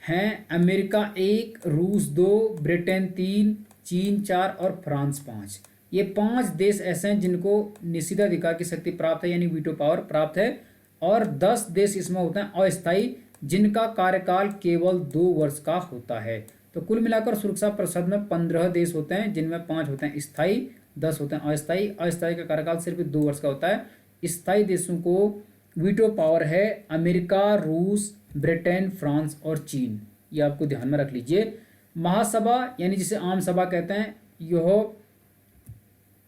S1: हैं, अमेरिका 1, रूस 2, ब्रिटेन 3, चीन 4 और फ्रांस 5। ये 5 देश ऐसे हैं जिनको निषेधाधिकार की शक्ति प्राप्त है यानी वीटो पावर प्राप्त है। और 10 देश इसमें होते हैं अस्थायी, जिनका कार्यकाल केवल 2 वर्ष का होता है। तो कुल मिलाकर सुरक्षा परिषद में 15 देश होते हैं, जिनमें 5 होते हैं स्थायी, 10 होते हैं अस्थायी। अस्थायी का कार्यकाल सिर्फ 2 वर्ष का होता है। स्थायी देशों को वीटो पावर है अमेरिका, रूस, ब्रिटेन, फ्रांस और चीन। ये आपको ध्यान में रख लीजिए। महासभा यानी जिसे आम सभा कहते हैं, यह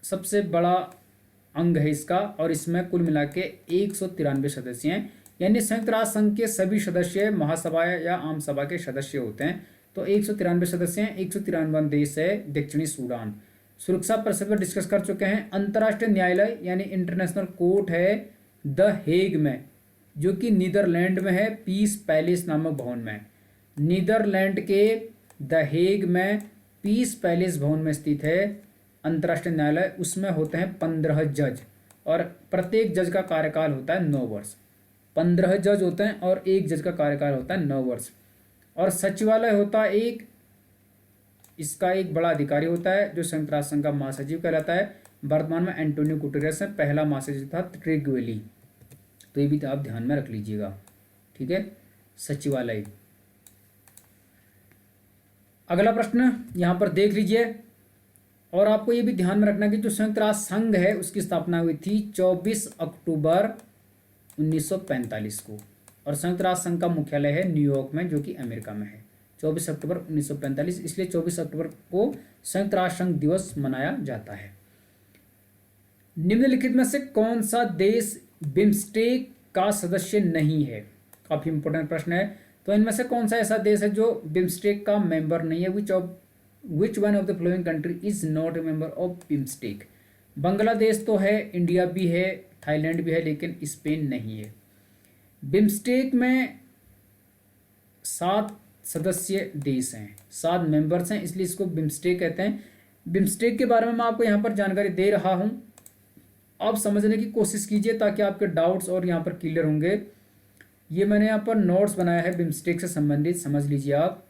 S1: सबसे बड़ा अंग है इसका, और इसमें कुल मिला के 193 सदस्य हैं। यानी संयुक्त राष्ट्र संघ के सभी सदस्य महासभा या आम सभा के सदस्य होते हैं। तो 193 सदस्य हैं। 193वां देश है दक्षिणी सूडान। सुरक्षा परिषद पर डिस्कस कर चुके हैं। अंतर्राष्ट्रीय न्यायालय यानी इंटरनेशनल कोर्ट है द हेग में, जो कि नीदरलैंड में है, पीस पैलेस नामक भवन में। नीदरलैंड के द हेग में पीस पैलेस भवन में स्थित है अंतर्राष्ट्रीय न्यायालय। उसमें होते हैं 15 जज, और प्रत्येक जज का कार्यकाल होता है 9 वर्ष। 15 जज होते हैं और एक जज का कार्यकाल होता है 9 वर्ष। और सचिवालय होता है एक, इसका एक बड़ा अधिकारी होता है जो संयुक्त राष्ट्र संघ का महासचिव कहलाता है। वर्तमान में एंटोनियो गुटेरेस है, पहला महासचिव था ट्रिगवेली। तो ये भी आप ध्यान में रख लीजिएगा, ठीक है। सचिवालय। अगला प्रश्न यहाँ पर देख लीजिए, और आपको ये भी ध्यान में रखना कि जो संयुक्त राष्ट्र संघ है उसकी स्थापना हुई थी 24 अक्टूबर 1945 को, और संयुक्त राष्ट्र संघ का मुख्यालय है न्यूयॉर्क में, जो कि अमेरिका में है। 24 अक्टूबर 1945, इसलिए 24 अक्टूबर को संयुक्त राष्ट्र संघ दिवस मनाया जाता है। निम्नलिखित में से कौन सा देश बिम्स्टेक का सदस्य नहीं है? काफी इंपॉर्टेंट प्रश्न है। तो इनमें से कौन सा ऐसा देश है जो बिम्स्टेक का मेंबर नहीं है? Which one of the following country is not a member of BIMSTEC? Bangladesh तो है, इंडिया भी है, थाईलैंड भी है, लेकिन स्पेन नहीं है। बिम्स्टेक में 7 सदस्य देश हैं, 7 मेंबर्स हैं, इसलिए इसको बिम्स्टेक कहते हैं। बिम्स्टेक के बारे में मैं आपको यहाँ पर जानकारी दे रहा हूँ, आप समझने की कोशिश कीजिए ताकि आपके डाउट्स और यहाँ पर क्लियर होंगे। ये मैंने यहाँ पर नोट्स बनाया है बिम्स्टेक से संबंधित, समझ लीजिए आप।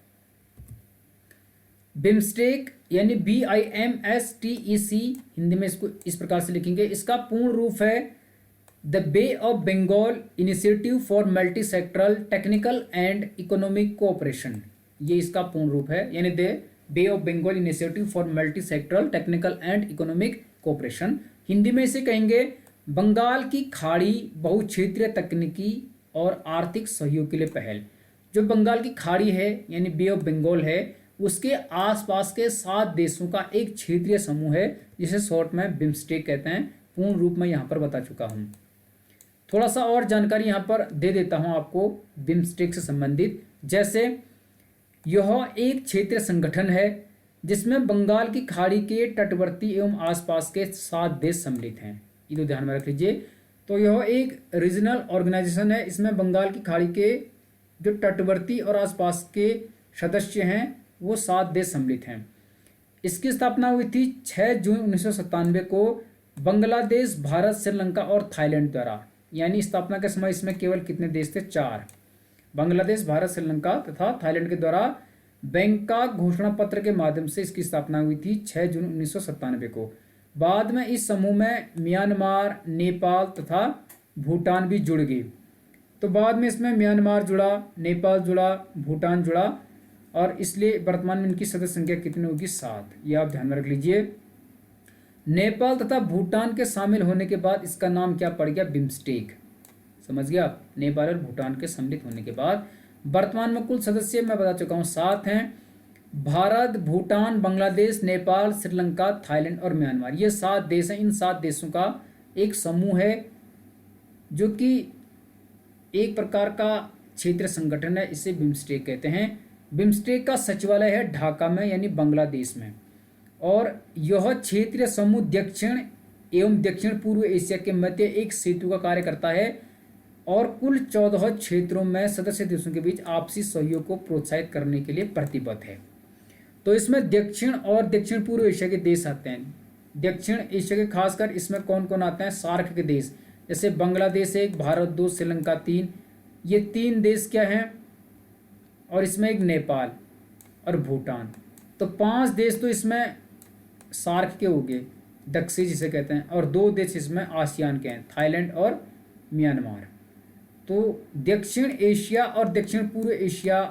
S1: बिम्स्टेक यानी BIMSTEC, हिंदी में इसको इस प्रकार से लिखेंगे। इसका पूर्ण रूप है the Bay of Bengal initiative for multi sectoral technical and economic cooperation. ये इसका पूर्ण रूप है, यानी the Bay of Bengal initiative for multi sectoral technical and economic cooperation. Hindi में इसे कहेंगे बंगाल की खाड़ी बहुक्षेत्रीय तकनीकी और आर्थिक सहयोग के लिए पहल। जो बंगाल की खाड़ी है यानी बे ऑफ बंगाल है, उसके आसपास के 7 देशों का एक क्षेत्रीय समूह है, जिसे शॉर्ट में बिम्स्टेक कहते हैं। पूर्ण रूप में यहाँ पर बता चुका हूँ। थोड़ा सा और जानकारी यहाँ पर दे देता हूँ आपको बिम्स्टेक से संबंधित। जैसे यह एक क्षेत्रीय संगठन है जिसमें बंगाल की खाड़ी के तटवर्ती एवं आसपास के 7 देश सम्मिलित हैं। ये तो ध्यान में रख लीजिए। तो यह एक रीजनल ऑर्गेनाइजेशन है, इसमें बंगाल की खाड़ी के जो तटवर्ती और आसपास के सदस्य हैं वो 7 देश सम्मिलित हैं। इसकी स्थापना हुई थी 6 जून 1997 को बांग्लादेश, भारत, श्रीलंका और थाईलैंड द्वारा। यानी स्थापना के समय इसमें केवल कितने देश थे? 4। बांग्लादेश, भारत, श्रीलंका तथा थाईलैंड के द्वारा बैंकॉक घोषणा पत्र के माध्यम से इसकी स्थापना हुई थी 6 जून 1997 को। बाद में इस समूह में म्यांमार, नेपाल तथा भूटान भी जुड़ गए। तो बाद में इसमें म्यांमार जुड़ा, नेपाल जुड़ा, भूटान जुड़ा, और इसलिए वर्तमान में इनकी सदस्य संख्या कितनी होगी? 7। ये आप ध्यान में रख लीजिए। नेपाल तथा भूटान के शामिल होने के बाद इसका नाम क्या पड़ गया? बिम्स्टेक। समझ गया आप? नेपाल और भूटान के सम्मिलित होने के बाद वर्तमान में कुल सदस्य मैं बता चुका हूँ 7 हैं। भारत, भूटान, बांग्लादेश, नेपाल, श्रीलंका, थाईलैंड और म्यांमार, ये 7 देश हैं। इन 7 देशों का एक समूह है जो कि एक प्रकार का क्षेत्रीय संगठन है, इसे बिम्स्टेक कहते हैं। बिम्स्टेक का सचिवालय है ढाका में यानी बांग्लादेश में, और यह क्षेत्रीय समूह दक्षिण एवं दक्षिण पूर्व एशिया के मध्य एक सेतु का कार्य करता है, और कुल 14 क्षेत्रों में सदस्य देशों के बीच आपसी सहयोग को प्रोत्साहित करने के लिए प्रतिबद्ध है। तो इसमें दक्षिण और दक्षिण पूर्व एशिया के देश आते हैं। दक्षिण एशिया के खासकर इसमें कौन कौन आते हैं? सार्क के देश, जैसे बांग्लादेश 1, भारत 2, श्रीलंका 3, ये 3 देश क्या हैं? और इसमें एक नेपाल और भूटान। तो 5 देश तो इसमें सार्क के हो गए, दक्षिण जिसे कहते हैं, और 2 देश इसमें आसियान के हैं, थाईलैंड और म्यांमार। तो दक्षिण एशिया और दक्षिण पूर्व एशिया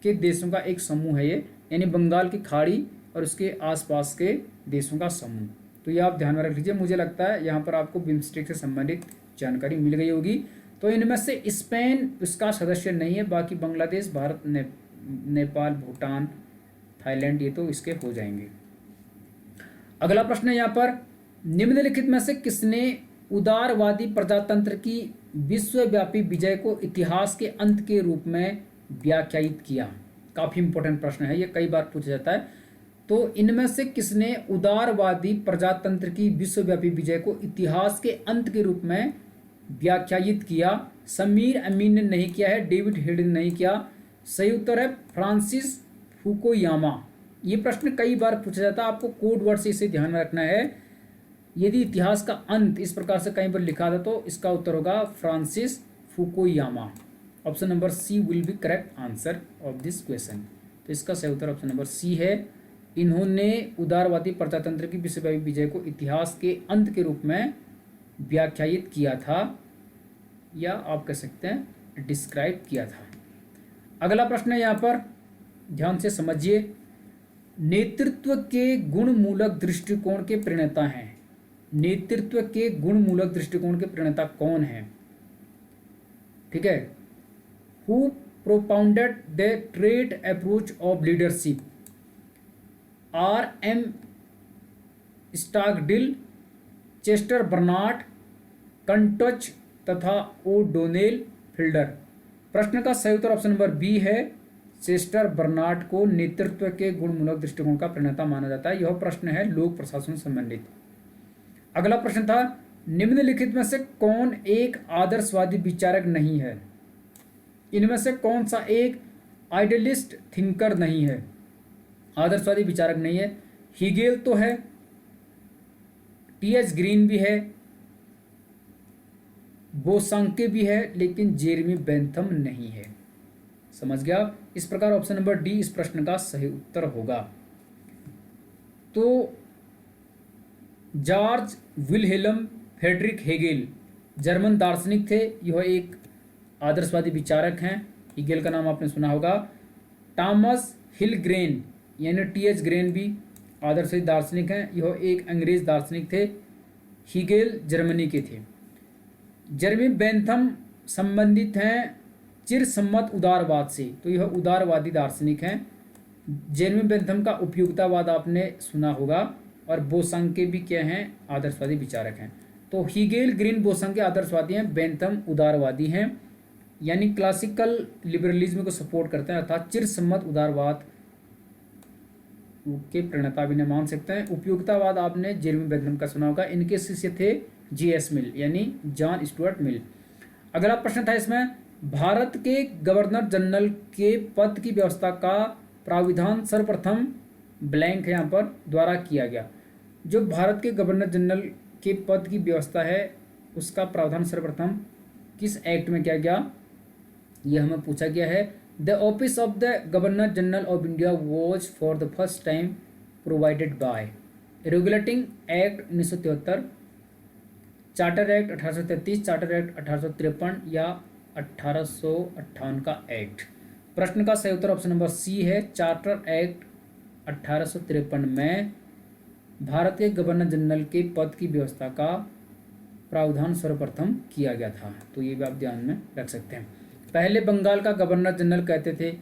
S1: के देशों का एक समूह है ये, यानी बंगाल की खाड़ी और उसके आसपास के देशों का समूह। तो ये आप ध्यान में रख लीजिए। मुझे लगता है यहाँ पर आपको बिम्स्टेक से संबंधित जानकारी मिल गई होगी। तो इनमें से स्पेन इसका सदस्य नहीं है, बाकी बांग्लादेश, भारत, नेपाल, भूटान, थाईलैंड ये तो इसके हो जाएंगे। अगला प्रश्न है यहाँ पर, निम्नलिखित में से किसने उदारवादी प्रजातंत्र की विश्वव्यापी विजय को इतिहास के अंत के रूप में व्याख्यायित किया? काफी इंपॉर्टेंट प्रश्न है ये, कई बार पूछा जाता है। तो इनमें से किसने उदारवादी प्रजातंत्र की विश्वव्यापी विजय को इतिहास के अंत के रूप में व्याख्यायित किया? समीर अमीन ने नहीं किया है, डेविड हेड ने नहीं किया। सही उत्तर है फ्रांसिस फुकुयामा। ये प्रश्न कई बार पूछा जाता है, आपको कोड वर्ड से इसे ध्यान में रखना है। यदि इतिहास का अंत इस प्रकार से कहीं पर लिखा था तो इसका उत्तर होगा Francis Fukuyama. Option number C will be correct answer of this question. तो इसका सही उत्तर ऑप्शन नंबर सी है। इन्होंने उदारवादी प्रजातंत्र की विश्वव्यापी विजय को इतिहास के अंत के रूप में व्याख्यायित किया था, या आप कह सकते हैं डिस्क्राइब किया था। अगला प्रश्न है यहाँ पर, ध्यान से समझिए। नेतृत्व के गुणमूलक दृष्टिकोण के प्रणेता हैं। नेतृत्व के गुणमूलक दृष्टिकोण के प्रणेता कौन हैं? ठीक है। Who propounded the trait approach of leadership? R.M. Stogdill, Chester Barnard, Koontz तथा ओडोनेल फिल्डर। प्रश्न का सही उत्तर ऑप्शन नंबर बी है। चेस्टर बर्नार्ड को नेतृत्व के गुणमूलक दृष्टिकोण का प्रणेता माना जाता है। यह प्रश्न है लोक प्रशासन से संबंधित। अगला प्रश्न था, निम्नलिखित में से कौन एक आदर्शवादी विचारक नहीं है? इनमें से कौन सा एक आइडियलिस्ट थिंकर नहीं है, आदर्शवादी विचारक नहीं है? हीगेल तो है, T.H. ग्रीन भी है, बोसांके भी है, लेकिन जेरेमी बेंथम नहीं है। समझ गया? इस प्रकार ऑप्शन नंबर डी इस प्रश्न का सही उत्तर होगा। तो George Wilhelm Friedrich Hegel German दार्शनिक थे। यह एक आदर्शवादी विचारक हैं। हीगेल का नाम आपने सुना होगा। टॉमस हिलग्रेन यानी T.H. ग्रेन भी आदर्शवादी दार्शनिक हैं। यह एक अंग्रेज दार्शनिक थे। हीगेल जर्मनी के थे। जेरेमी बेंथम संबंधित हैं चिरसम्मत उदारवाद से, तो यह उदारवादी दार्शनिक हैं। जेरेमी बेंथम का उपयोगितावाद आपने सुना होगा, और बोसांके भी क्या हैं? आदर्शवादी विचारक हैं। तो हीगेल, ग्रीन, बोसांके आदर्शवादी हैं, बेंथम उदारवादी हैं, यानी क्लासिकल लिबरलिज्म को सपोर्ट करते हैं, अर्थात चिरसम्मत उदारवाद के प्रणेता भी मान सकते हैं। उपयोगितावाद आपने जेरेमी बेंथम का सुना होगा। इनके शिष्य थे J.S. मिल यानी जॉन स्टुअर्ट मिल। अगला प्रश्न था इसमें, भारत के गवर्नर जनरल के पद की व्यवस्था का प्राविधान सर्वप्रथम ब्लैंक है यहाँ पर द्वारा किया गया। जो भारत के गवर्नर जनरल के पद की व्यवस्था है उसका प्रावधान सर्वप्रथम किस एक्ट में किया गया, यह हमें पूछा गया है। The office of the governor general of India was for the first time provided by regulating act 1973, charter act 1833, charter act 1853 या 1858 का एक्ट। प्रश्न का सही उत्तर ऑप्शन नंबर सी है। चार्टर एक्ट 1853 में भारत के गवर्नर जनरल के पद की व्यवस्था का प्रावधान सर्वप्रथम किया गया था। तो ये भी आप ध्यान में रख सकते हैं। पहले बंगाल का गवर्नर जनरल कहते थे,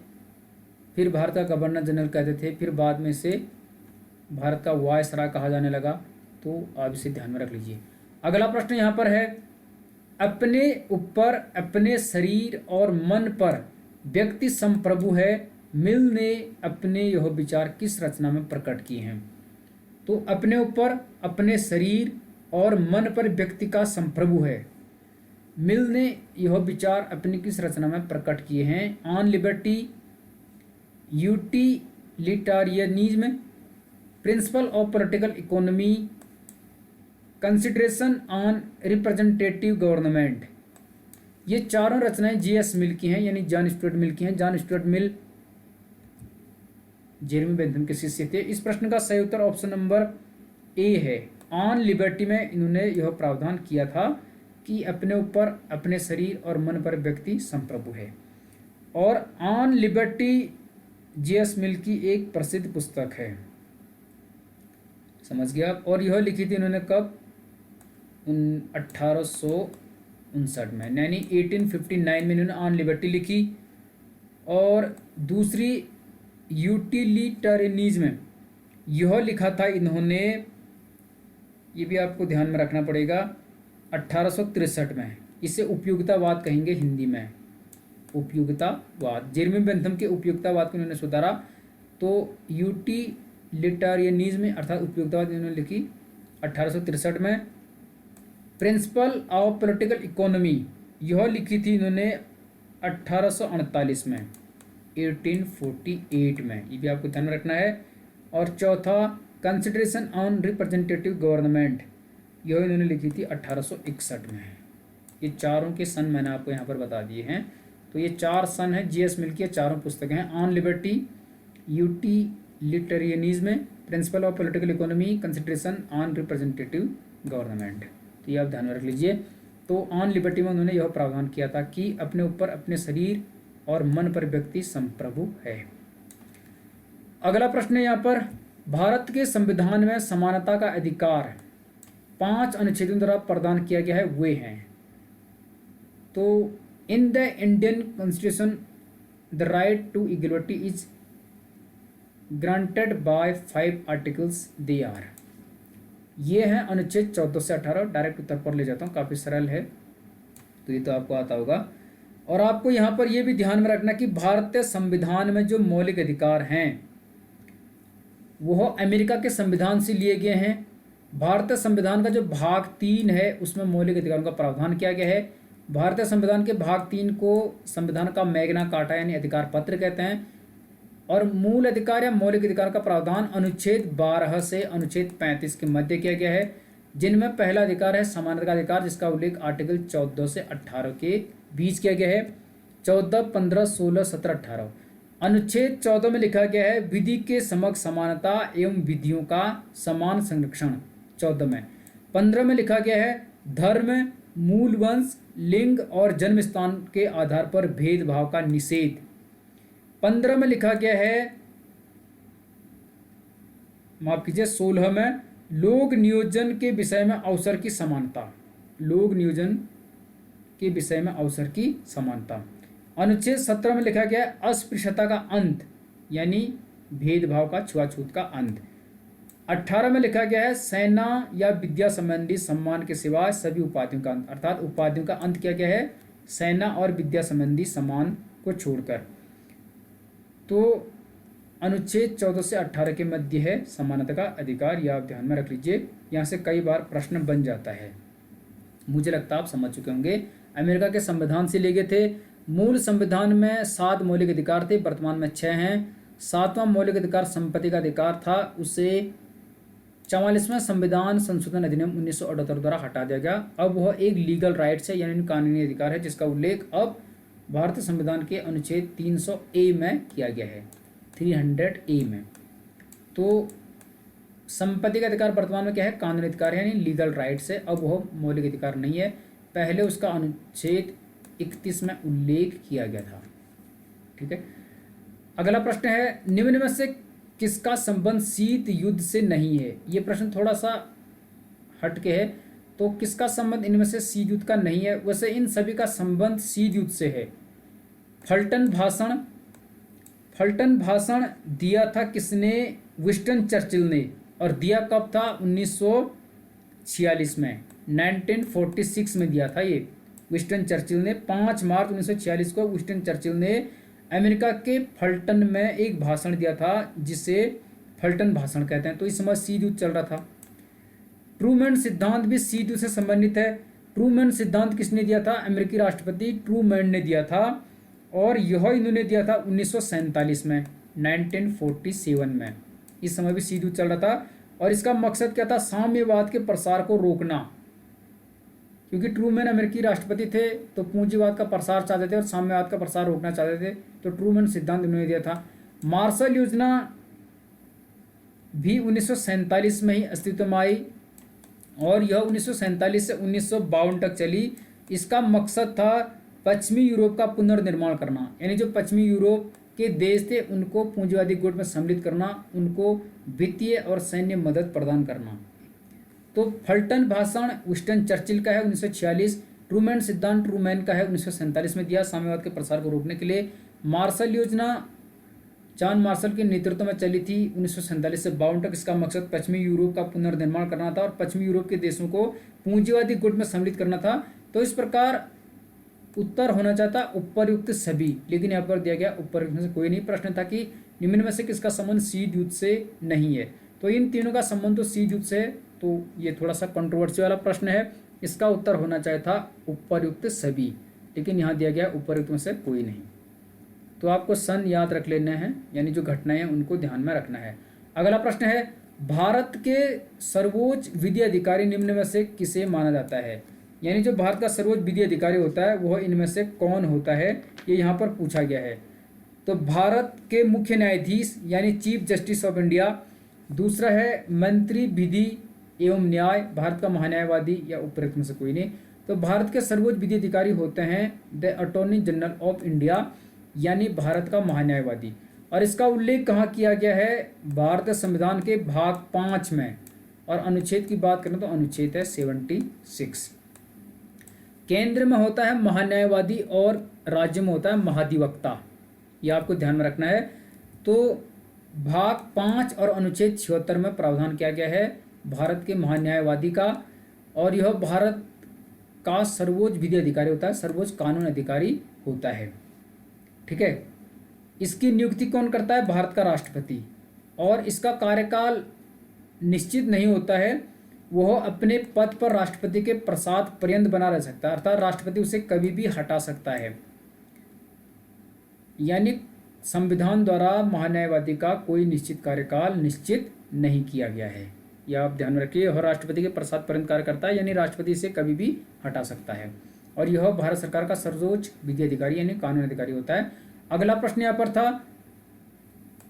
S1: फिर भारत का गवर्नर जनरल कहते थे, फिर बाद में से भारत का वायसराय कहा जाने लगा। तो आप इसे ध्यान में रख लीजिए। अगला प्रश्न यहाँ पर है, अपने ऊपर, अपने शरीर और मन पर व्यक्ति संप्रभु है। मिल ने अपने यह विचार किस रचना में प्रकट किए हैं? तो अपने ऊपर, अपने शरीर और मन पर व्यक्ति का संप्रभु है। मिल ने यह विचार अपनी किस रचना में प्रकट किए हैं? On liberty, utilitarianism, principle of political economy, consideration on representative government. ये चारों रचनाएं J.S. मिल की हैं, यानी जॉन स्टुअर्ट मिल की हैं। John Stuart Mill Jeremy Bentham के शिष्य थे। इस प्रश्न का सही उत्तर ऑप्शन नंबर ए है। ऑन लिबर्टी में इन्होंने यह प्रावधान किया था कि अपने ऊपर, अपने शरीर और मन पर व्यक्ति संप्रभु है। और ऑन लिबर्टी J.S. मिल की एक प्रसिद्ध पुस्तक है, समझ गया आप। और यह लिखी थी इन्होंने कब? 1859 में, यानी 1859 में इन्होंने ऑन लिबर्टी लिखी। और दूसरी यूटिलिटरियनिज्म, यह लिखा था इन्होंने, ये भी आपको ध्यान में रखना पड़ेगा, 1863 में। इसे उपयोगितावाद कहेंगे हिंदी में, उपयोगितावाद। जेरेमी बेंथम के उपयोगितावाद को इन्होंने सुधारा, तो यूटिलिटरियनिज्म अर्थात उपयोगितावाद इन्होंने लिखी 1863 में। प्रिंसिपल ऑफ पॉलिटिकल इकोनॉमी, यह लिखी थी इन्होंने 1848 में, 1848 में, ये भी आपको ध्यान में रखना है। और चौथा कंसिडरेशन ऑन रिप्रेजेंटेटिव गवर्नमेंट, यह इन्होंने लिखी थी 1861 में। ये चारों के सन मैंने आपको यहाँ पर बता दिए हैं। तो ये 4 सन हैं J.S. मिल की, चारों पुस्तकें हैं, on liberty, utilitarianism, principle of political economy, consideration on representative government. तो ये आप ध्यान में रख लीजिए। तो ऑन लिबर्टी में उन्होंने यह प्रावधान किया था कि अपने ऊपर, अपने शरीर और मन पर व्यक्ति संप्रभु है। अगला प्रश्न है यहाँ पर, भारत के संविधान में समानता का अधिकार 5 अनुच्छेदों द्वारा प्रदान किया गया है, वे हैं। तो in the Indian constitution the right to equality is granted by 5 articles, they are. ये हैं अनुच्छेद 14 से 18। डायरेक्ट उत्तर पर ले जाता हूँ, काफ़ी सरल है, तो ये तो आपको आता होगा। और आपको यहाँ पर यह भी ध्यान में रखना कि भारतीय संविधान में जो मौलिक अधिकार हैं वह अमेरिका के संविधान से लिए गए हैं। भारतीय संविधान का जो भाग 3 है उसमें मौलिक अधिकारों का प्रावधान किया गया है। भारतीय संविधान के भाग 3 को संविधान का मैग्ना कार्टा यानी अधिकार पत्र कहते हैं। और मूल अधिकार या मौलिक अधिकार का प्रावधान अनुच्छेद 12 से अनुच्छेद 35 के मध्य किया गया है, जिनमें पहला अधिकार है समानता का अधिकार, जिसका उल्लेख आर्टिकल 14 से 18 के बीच किया गया है। 14, 15, 16, 17, 18। अनुच्छेद 14 में लिखा गया है विधि के समक्ष समानता एवं विधियों का समान संरक्षण, 14 में। 15 में लिखा गया है धर्म, मूल वंश, लिंग और जन्म स्थान के आधार पर भेदभाव का निषेध। 15 में लिखा गया है, माफ कीजिए, 16 में लोक नियोजन के विषय में अवसर की समानता, लोक नियोजन के विषय में अवसर की समानता। अनुच्छेद 17 में लिखा गया है अस्पृश्यता का अंत, यानी भेदभाव का, छुआछूत का अंत। 18 में लिखा गया है सेना या विद्या संबंधी सम्मान के सिवाय सभी उपाधियों का अंत, अर्थात उपाधियों का अंत किया गया है सेना और विद्या संबंधी सम्मान को छोड़कर। तो अनुच्छेद 14 से 18 के मध्य है समानता का अधिकार, यह आप ध्यान में रख लीजिए। यहाँ से कई बार प्रश्न बन जाता है, मुझे लगता है आप समझ चुके होंगे। अमेरिका के संविधान से ले गए थे। मूल संविधान में 7 मौलिक अधिकार थे, वर्तमान में 6 हैं। 7वां मौलिक अधिकार संपत्ति का अधिकार था, उसे 44वां संविधान संशोधन अधिनियम 1978 द्वारा हटा दिया गया। अब वह एक लीगल राइट्स है, यानी कानूनी अधिकार है, जिसका उल्लेख अब भारतीय संविधान के अनुच्छेद 300A में किया गया है, 300A में। तो संपत्ति का अधिकार वर्तमान में क्या है? कानूनी अधिकार है, यानी लीगल राइट्स है। अब वह मौलिक अधिकार नहीं है, पहले उसका अनुच्छेद 31 में उल्लेख किया गया था। ठीक है, अगला प्रश्न है निम्न में से किसका संबंध शीत युद्ध से नहीं है? ये प्रश्न थोड़ा सा हटके है, तो किसका संबंध इनमें से शीत युद्ध का नहीं है? वैसे इन सभी का संबंध शीत युद्ध से है। फल्टन भाषण दिया था किसने? विंस्टन चर्चिल ने। और दिया कब था? 1946 में, 1946 में दिया था ये विंस्टन चर्चिल ने। 5 मार्च 1946 को विंस्टन चर्चिल ने अमेरिका के फल्टन में एक भाषण दिया था, जिसे फल्टन भाषण कहते हैं। तो इस समय शीत युद्ध चल रहा था। ट्रूमैन सिद्धांत भी शीत युद्ध से संबंधित है। ट्रूमैन सिद्धांत किसने दिया था? अमेरिकी राष्ट्रपति ट्रूमैन ने दिया था, और यह इन्होंने दिया था 1947 में, 1947 में। इस समय भी शीत युद्ध चल रहा था, और इसका मकसद क्या था? साम्यवाद के प्रसार को रोकना, क्योंकि ट्रूमैन अमेरिकी राष्ट्रपति थे, तो पूंजीवाद का प्रसार चाहते थे और साम्यवाद का प्रसार रोकना चाहते थे। तो ट्रूमैन सिद्धांत इन्होंने दिया था। मार्शल योजना भी 1947 में ही अस्तित्व में आई, और यह 1947 से 1952 तक चली। इसका मकसद था पश्चिमी यूरोप का पुनर्निर्माण करना, यानी जो पश्चिमी यूरोप के देश थे उनको पूंजीवादी गुट में सम्मिलित करना, उनको वित्तीय और सैन्य मदद प्रदान करना। तो फल्टन भाषण विंस्टन चर्चिल का है 1946। ट्रूमैन सिद्धांत ट्रूमैन का है 1947 में दिया, साम्यवाद के प्रसार को रोकने के लिए। मार्शल योजना जॉन मार्शल के नेतृत्व में चली थी 1947 से 52 तक। इसका मकसद पश्चिमी यूरोप का पुनर्निर्माण करना था और पश्चिमी यूरोप के देशों को पूंजीवादी गुट में सम्मिलित करना था। तो इस प्रकार उत्तर होना चाहता उपरयुक्त सभी, लेकिन यहाँ पर दिया गया उपरयुक्त में से कोई नहीं। प्रश्न था कि निम्न में से किसका संबंध शीत युद्ध से नहीं है, तो इन तीनों का संबंध तो शीत युद्ध से है, तो ये थोड़ा सा कंट्रोवर्सी वाला प्रश्न है। इसका उत्तर होना चाहिए था उपरयुक्त सभी, लेकिन यहाँ दिया गया उपरयुक्त में से कोई नहीं। तो आपको सन याद रख लेना है, यानी जो घटनाएं हैं उनको ध्यान में रखना है। अगला प्रश्न है, भारत के सर्वोच्च विधि अधिकारी निम्न में से किसे माना जाता है, यानी जो भारत का सर्वोच्च विधि अधिकारी होता है वह इनमें से कौन होता है, ये यहाँ पर पूछा गया है। तो भारत के मुख्य न्यायाधीश यानी चीफ जस्टिस ऑफ इंडिया। दूसरा है मंत्री विधि एवं न्याय, भारत का महान्यायवादी, या उपरोक्त में से कोई नहीं। तो भारत के सर्वोच्च विधि अधिकारी होते हैं the attorney general of India, यानी भारत का महान्यायवादी। और इसका उल्लेख कहाँ किया गया है, भारतीय संविधान के भाग 5 में। और अनुच्छेद की बात करें तो अनुच्छेद है 76। केंद्र में होता है महान्यायवादी और राज्य में होता है महाधिवक्ता, ये आपको ध्यान में रखना है। तो भाग 5 और अनुच्छेद 76 में प्रावधान किया गया है भारत के महान्यायवादी का, और यह भारत का सर्वोच्च विधि अधिकारी होता है, सर्वोच्च कानून अधिकारी होता है। ठीक है, इसकी नियुक्ति कौन करता है, भारत का राष्ट्रपति। और इसका कार्यकाल निश्चित नहीं होता है, वह अपने पद पर राष्ट्रपति के प्रसाद पर्यंत बना रह सकता है, अर्थात राष्ट्रपति उसे कभी भी हटा सकता है। यानी संविधान द्वारा महान्यायवादी का कोई निश्चित कार्यकाल निश्चित नहीं किया गया है, यह आप ध्यान में रखिए। यह राष्ट्रपति के प्रसाद पर्यंत कार्य करता है, यानी राष्ट्रपति इसे कभी भी हटा सकता है। और यह भारत सरकार का सर्वोच्च विधि अधिकारी यानी कानून अधिकारी होता है। अगला प्रश्न यहाँ पर था,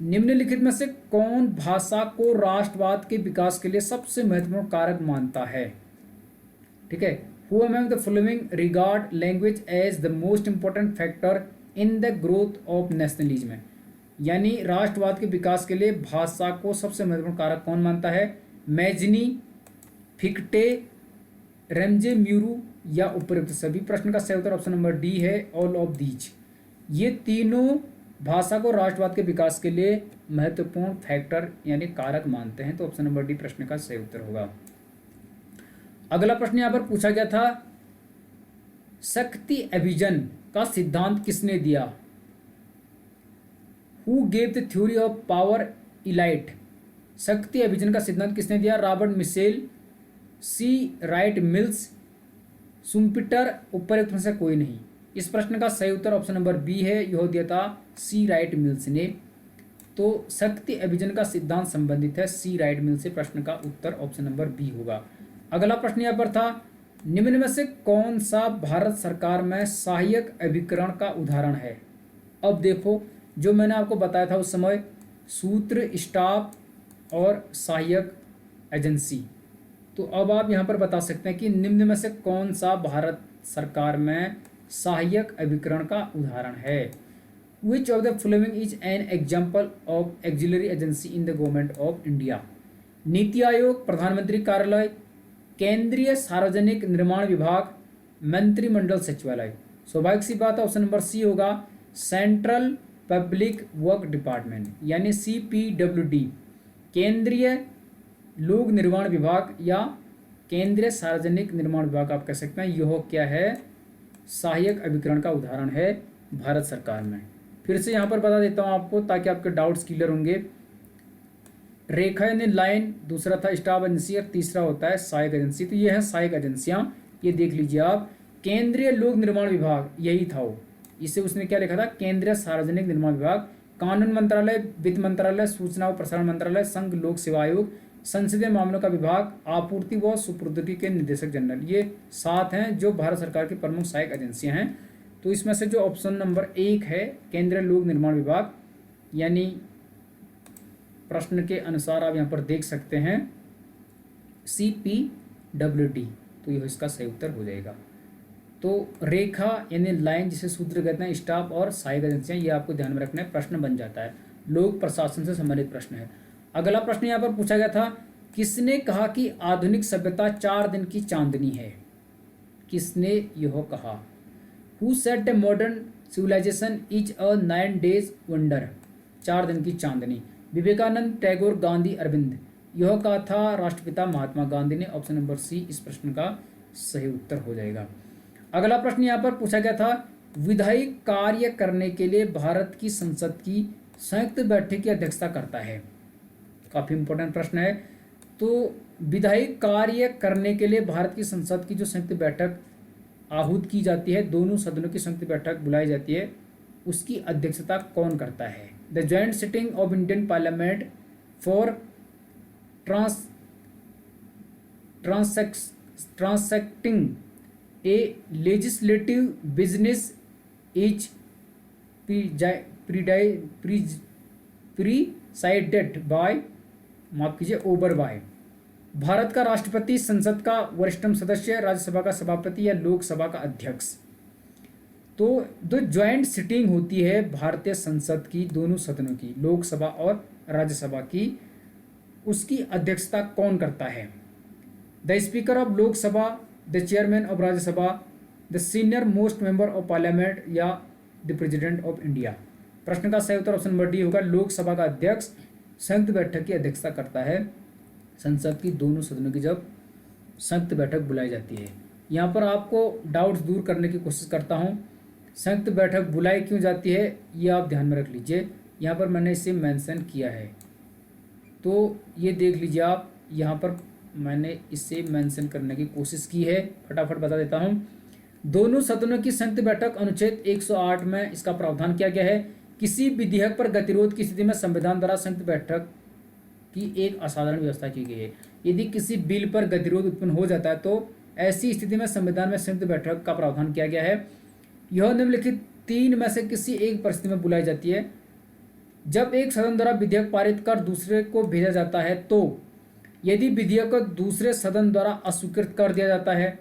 S1: निम्नलिखित में से कौन भाषा को राष्ट्रवाद के विकास के लिए सबसे महत्वपूर्ण कारक मानता है। ठीक है, who among the following regard language as the most important factor in the growth of nationalism, यानी राष्ट्रवाद के विकास के लिए भाषा को सबसे महत्वपूर्ण कारक कौन मानता है, मैजनी, फिक्टे, रेमजे म्यूरू, या उपयुक्त सभी। प्रश्न का सही उत्तर ऑप्शन नंबर डी है, ऑल ऑफ दीज। ये तीनों भाषा को राष्ट्रवाद के विकास के लिए महत्वपूर्ण फैक्टर यानी कारक मानते हैं, तो ऑप्शन नंबर डी प्रश्न का सही उत्तर होगा। अगला प्रश्न यहां पर पूछा गया था, शक्ति अभिजन का सिद्धांत किसने दिया, who gave the theory of power elite. शक्ति अभिजन का सिद्धांत किसने दिया, रॉबर्ट मिशेल, सी राइट मिल्स, सुम्पिटर, उपयुक्त में से कोई नहीं। इस प्रश्न का सही उत्तर ऑप्शन नंबर बी है, यह दिया था सी राइट मिल्स ने। तो शक्ति अभिजन का सिद्धांत संबंधित है सी राइट मिल से, प्रश्न का उत्तर ऑप्शन नंबर बी होगा। अगला प्रश्न यहाँ पर था, निम्न में से कौन सा भारत सरकार में सहायक अभिकरण का उदाहरण है। अब देखो, जो मैंने आपको बताया था उस समय, सूत्र, स्टाफ और सहायक एजेंसी। तो अब आप यहाँ पर बता सकते हैं कि निम्न में से कौन सा भारत सरकार में सहायक अभिकरण का उदाहरण है। Which of the following is an example of axillary agency in the government of India. NITI Aayog, प्रधानमंत्री कार्यालय, केंद्रीय सार्वजनिक निर्माण विभाग, मंत्रिमंडल सचिवालय। स्वाभाविक सी बात है ऑप्शन नंबर सी होगा, सेंट्रल पब्लिक वर्क डिपार्टमेंट यानी CPWD, केंद्रीय लोक निर्माण विभाग या केंद्रीय सार्वजनिक निर्माण विभाग आप कह सकते हैं। यह क्या है, सहायक अभिकरण का उदाहरण है भारत सरकार में। फिर से यहाँ पर बता देता हूँ आपको ताकि आपके डाउट्स क्लियर होंगे। रेखा यानी लाइन, दूसरा था स्टाफ एजेंसी और तीसरा होता है सहायक एजेंसी। तो ये है सहायक एजेंसियाँ, ये देख लीजिए आप। केंद्रीय लोक निर्माण विभाग यही था वो, इसे उसने क्या लिखा था, केंद्रीय सार्वजनिक निर्माण विभाग। कानून मंत्रालय, वित्त मंत्रालय, सूचना और प्रसारण मंत्रालय, संघ लोक सेवा आयोग, संसदीय मामलों का विभाग, आपूर्ति व सुपुर्दगी के निदेशक जनरल। ये 7 हैं जो भारत सरकार की प्रमुख सहायक एजेंसियां हैं। तो इसमें से जो ऑप्शन नंबर 1 है, केंद्रीय लोक निर्माण विभाग, यानी प्रश्न के अनुसार आप यहाँ पर देख सकते हैं CPWD, तो यह इसका सही उत्तर हो जाएगा। तो रेखा यानी लाइन जिसे सूत्र कहते हैं, स्टाफ और सहायक एजेंसियां, ये आपको ध्यान में रखना है, प्रश्न बन जाता है। लोक प्रशासन से संबंधित प्रश्न है। अगला प्रश्न यहाँ पर पूछा गया था, किसने कहा कि आधुनिक सभ्यता 4 दिन की चांदनी है? किसने यह कहा? Who said the modern civilization is a 9 days wonder? 4 दिन की चांदनी। विवेकानंद, टैगोर, गांधी, अरविंद? यह कहा था राष्ट्रपिता महात्मा गांधी ने। ऑप्शन नंबर सी इस प्रश्न का सही उत्तर हो जाएगा। अगला प्रश्न यहाँ पर पूछा गया था, विधायी कार्य करने के लिए भारत की संसद की संयुक्त बैठक की अध्यक्षता करता है? काफी इंपॉर्टेंट प्रश्न है। तो विधायी कार्य करने के लिए भारत की संसद की जो संयुक्त बैठक आहूत की जाती है, दोनों सदनों की संयुक्त बैठक बुलाई जाती है, उसकी अध्यक्षता कौन करता है? The joint sitting of Indian parliament for transacting a legislative business is presided by, माफ कीजिए, ओवर बाय। भारत का राष्ट्रपति, संसद का वरिष्ठतम सदस्य, राज्यसभा का सभापति या लोकसभा का अध्यक्ष? तो जो ज्वाइंट सिटिंग होती है भारतीय संसद की, दोनों सदनों की, लोकसभा और राज्यसभा की, उसकी अध्यक्षता कौन करता है? The speaker of Lok Sabha, the chairman of Rajya Sabha, the senior most member of parliament या द प्रेसिडेंट ऑफ इंडिया? प्रश्न का सही उत्तर ऑप्शन नंबर डी होगा। लोकसभा का अध्यक्ष संयुक्त बैठक की अध्यक्षता करता है। संसद की दोनों सदनों की जब संयुक्त बैठक बुलाई जाती है। यहाँ पर आपको डाउट्स दूर करने की कोशिश करता हूँ। संयुक्त बैठक बुलाई क्यों जाती है ये आप ध्यान में रख लीजिए। यहाँ पर मैंने इसे मेंशन किया है, तो ये देख लीजिए आप, यहाँ पर मैंने इसे मेंशन करने की कोशिश की है। फटाफट बता देता हूँ। दोनों सदनों की संयुक्त बैठक अनुच्छेद 108 में इसका प्रावधान किया गया है। किसी विधेयक पर गतिरोध की स्थिति में संविधान द्वारा संयुक्त बैठक की एक असाधारण व्यवस्था की गई है। यदि किसी बिल पर गतिरोध उत्पन्न हो जाता है तो ऐसी स्थिति में संविधान में संयुक्त बैठक का प्रावधान किया गया है। यह निम्नलिखित 3 में से किसी एक परिस्थिति में बुलाई जाती है। जब एक सदन द्वारा विधेयक पारित कर दूसरे को भेजा जाता है, तो यदि विधेयक को दूसरे सदन द्वारा अस्वीकृत कर दिया जाता है,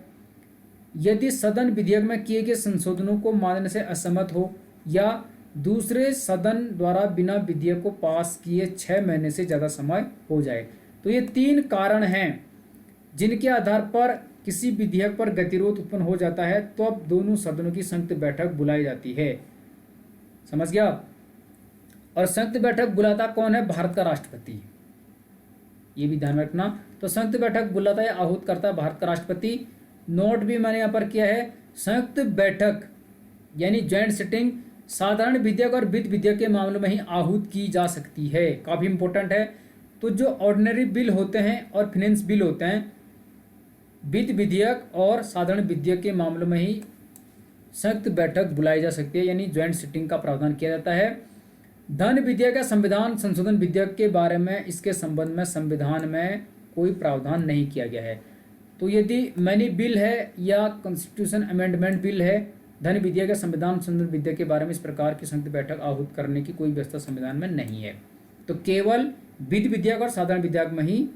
S1: यदि सदन विधेयक में किए गए संशोधनों को मानने से असहमत हो, या दूसरे सदन द्वारा बिना विधेयक को पास किए 6 महीने से ज़्यादा समय हो जाए। तो ये 3 कारण हैं जिनके आधार पर किसी विधेयक पर गतिरोध उत्पन्न हो जाता है, तो अब दोनों सदनों की संयुक्त बैठक बुलाई जाती है। समझ गया? और संयुक्त बैठक बुलाता कौन है? भारत का राष्ट्रपति। ये भी ध्यान रखना। तो संयुक्त बैठक बुलाता या आहूत करता है भारत का राष्ट्रपति। नोट भी मैंने यहाँ पर किया है। संयुक्त बैठक यानी ज्वाइंट सिटिंग साधारण विधेयक और वित्त विधेयक के मामलों में ही आहूत की जा सकती है। काफी इंपॉर्टेंट है। तो जो ऑर्डिनरी बिल होते हैं और फाइनेंस बिल होते हैं, वित्त विधेयक और साधारण विधेयक के मामलों में ही संयुक्त बैठक बुलाई जा सकती है, यानी ज्वाइंट सिटिंग का प्रावधान किया जाता है। धन विधेयक या संविधान संशोधन विधेयक के बारे में इसके संबंध में संविधान में कोई प्रावधान नहीं किया गया है। तो यदि मनी बिल है या कॉन्स्टिट्यूशन अमेंडमेंट बिल है, धन विधेयक या संविधान संशोधन विधेयक के बारे में इस प्रकार की संयुक्त बैठक आहूत करने की कोई व्यवस्था संविधान में नहीं है। तो केवल वित्त विधेयक और साधारण विधेयक में ही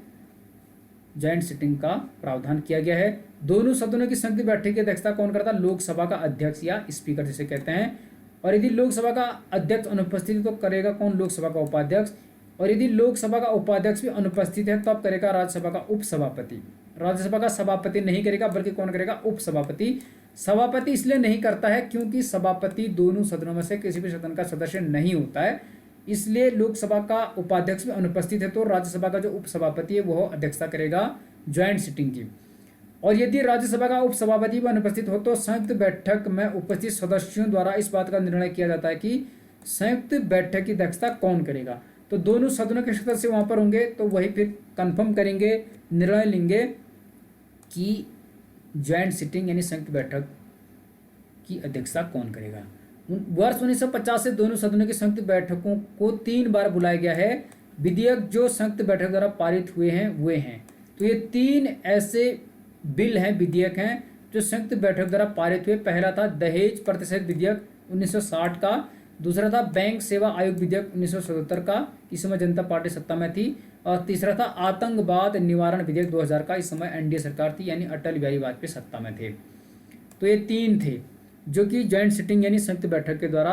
S1: ज्वाइंट सिटिंग का प्रावधान किया गया है। दोनों सदनों की संयुक्त बैठक की अध्यक्षता कौन करता है? लोकसभा का अध्यक्ष या स्पीकर जिसे कहते हैं। और यदि लोकसभा का अध्यक्ष अनुपस्थित है तो करेगा कौन? लोकसभा का उपाध्यक्ष। और यदि लोकसभा का उपाध्यक्ष भी अनुपस्थित है तो अब करेगा राज्यसभा का उपसभापति। राज्यसभा का सभापति नहीं करेगा, बल्कि कौन करेगा? उपसभापति। सभापति इसलिए नहीं करता है क्योंकि सभापति दोनों सदनों में से किसी भी सदन का सदस्य नहीं होता है, इसलिए लोकसभा का उपाध्यक्ष भी अनुपस्थित है तो राज्यसभा का जो उपसभापति है वह अध्यक्षता करेगा ज्वाइंट सिटिंग की। और यदि राज्यसभा का उपसभापति भी अनुपस्थित हो तो संयुक्त बैठक में उपस्थित सदस्यों द्वारा इस बात का निर्णय किया जाता है कि संयुक्त बैठक की अध्यक्षता कौन करेगा। तो दोनों सदनों के सदस्य वहां पर होंगे, तो वही फिर कंफर्म करेंगे, निर्णय लेंगे कि ज्वाइंट सिटिंग यानी संयुक्त बैठक की अध्यक्षता कौन करेगा। वर्ष 1950 से दोनों सदनों की संयुक्त बैठकों को 3 बार बुलाया गया है। विधेयक जो संयुक्त बैठक द्वारा पारित हुए हैं वे हैं। तो ये 3 ऐसे बिल हैं, विधेयक हैं जो संयुक्त बैठक द्वारा पारित हुए। पहला था दहेज प्रतिषेध विधेयक 1960 का, दूसरा था बैंक सेवा आयोग विधेयक 1977 का, इस समय जनता पार्टी सत्ता में थी, और तीसरा था आतंकवाद निवारण विधेयक 2000 का, इस समय एनडीए सरकार थी यानी अटल बिहारी वाजपेयी सत्ता में थे। तो ये 3 थे जो कि जॉइंट सिटिंग यानी संयुक्त बैठक के द्वारा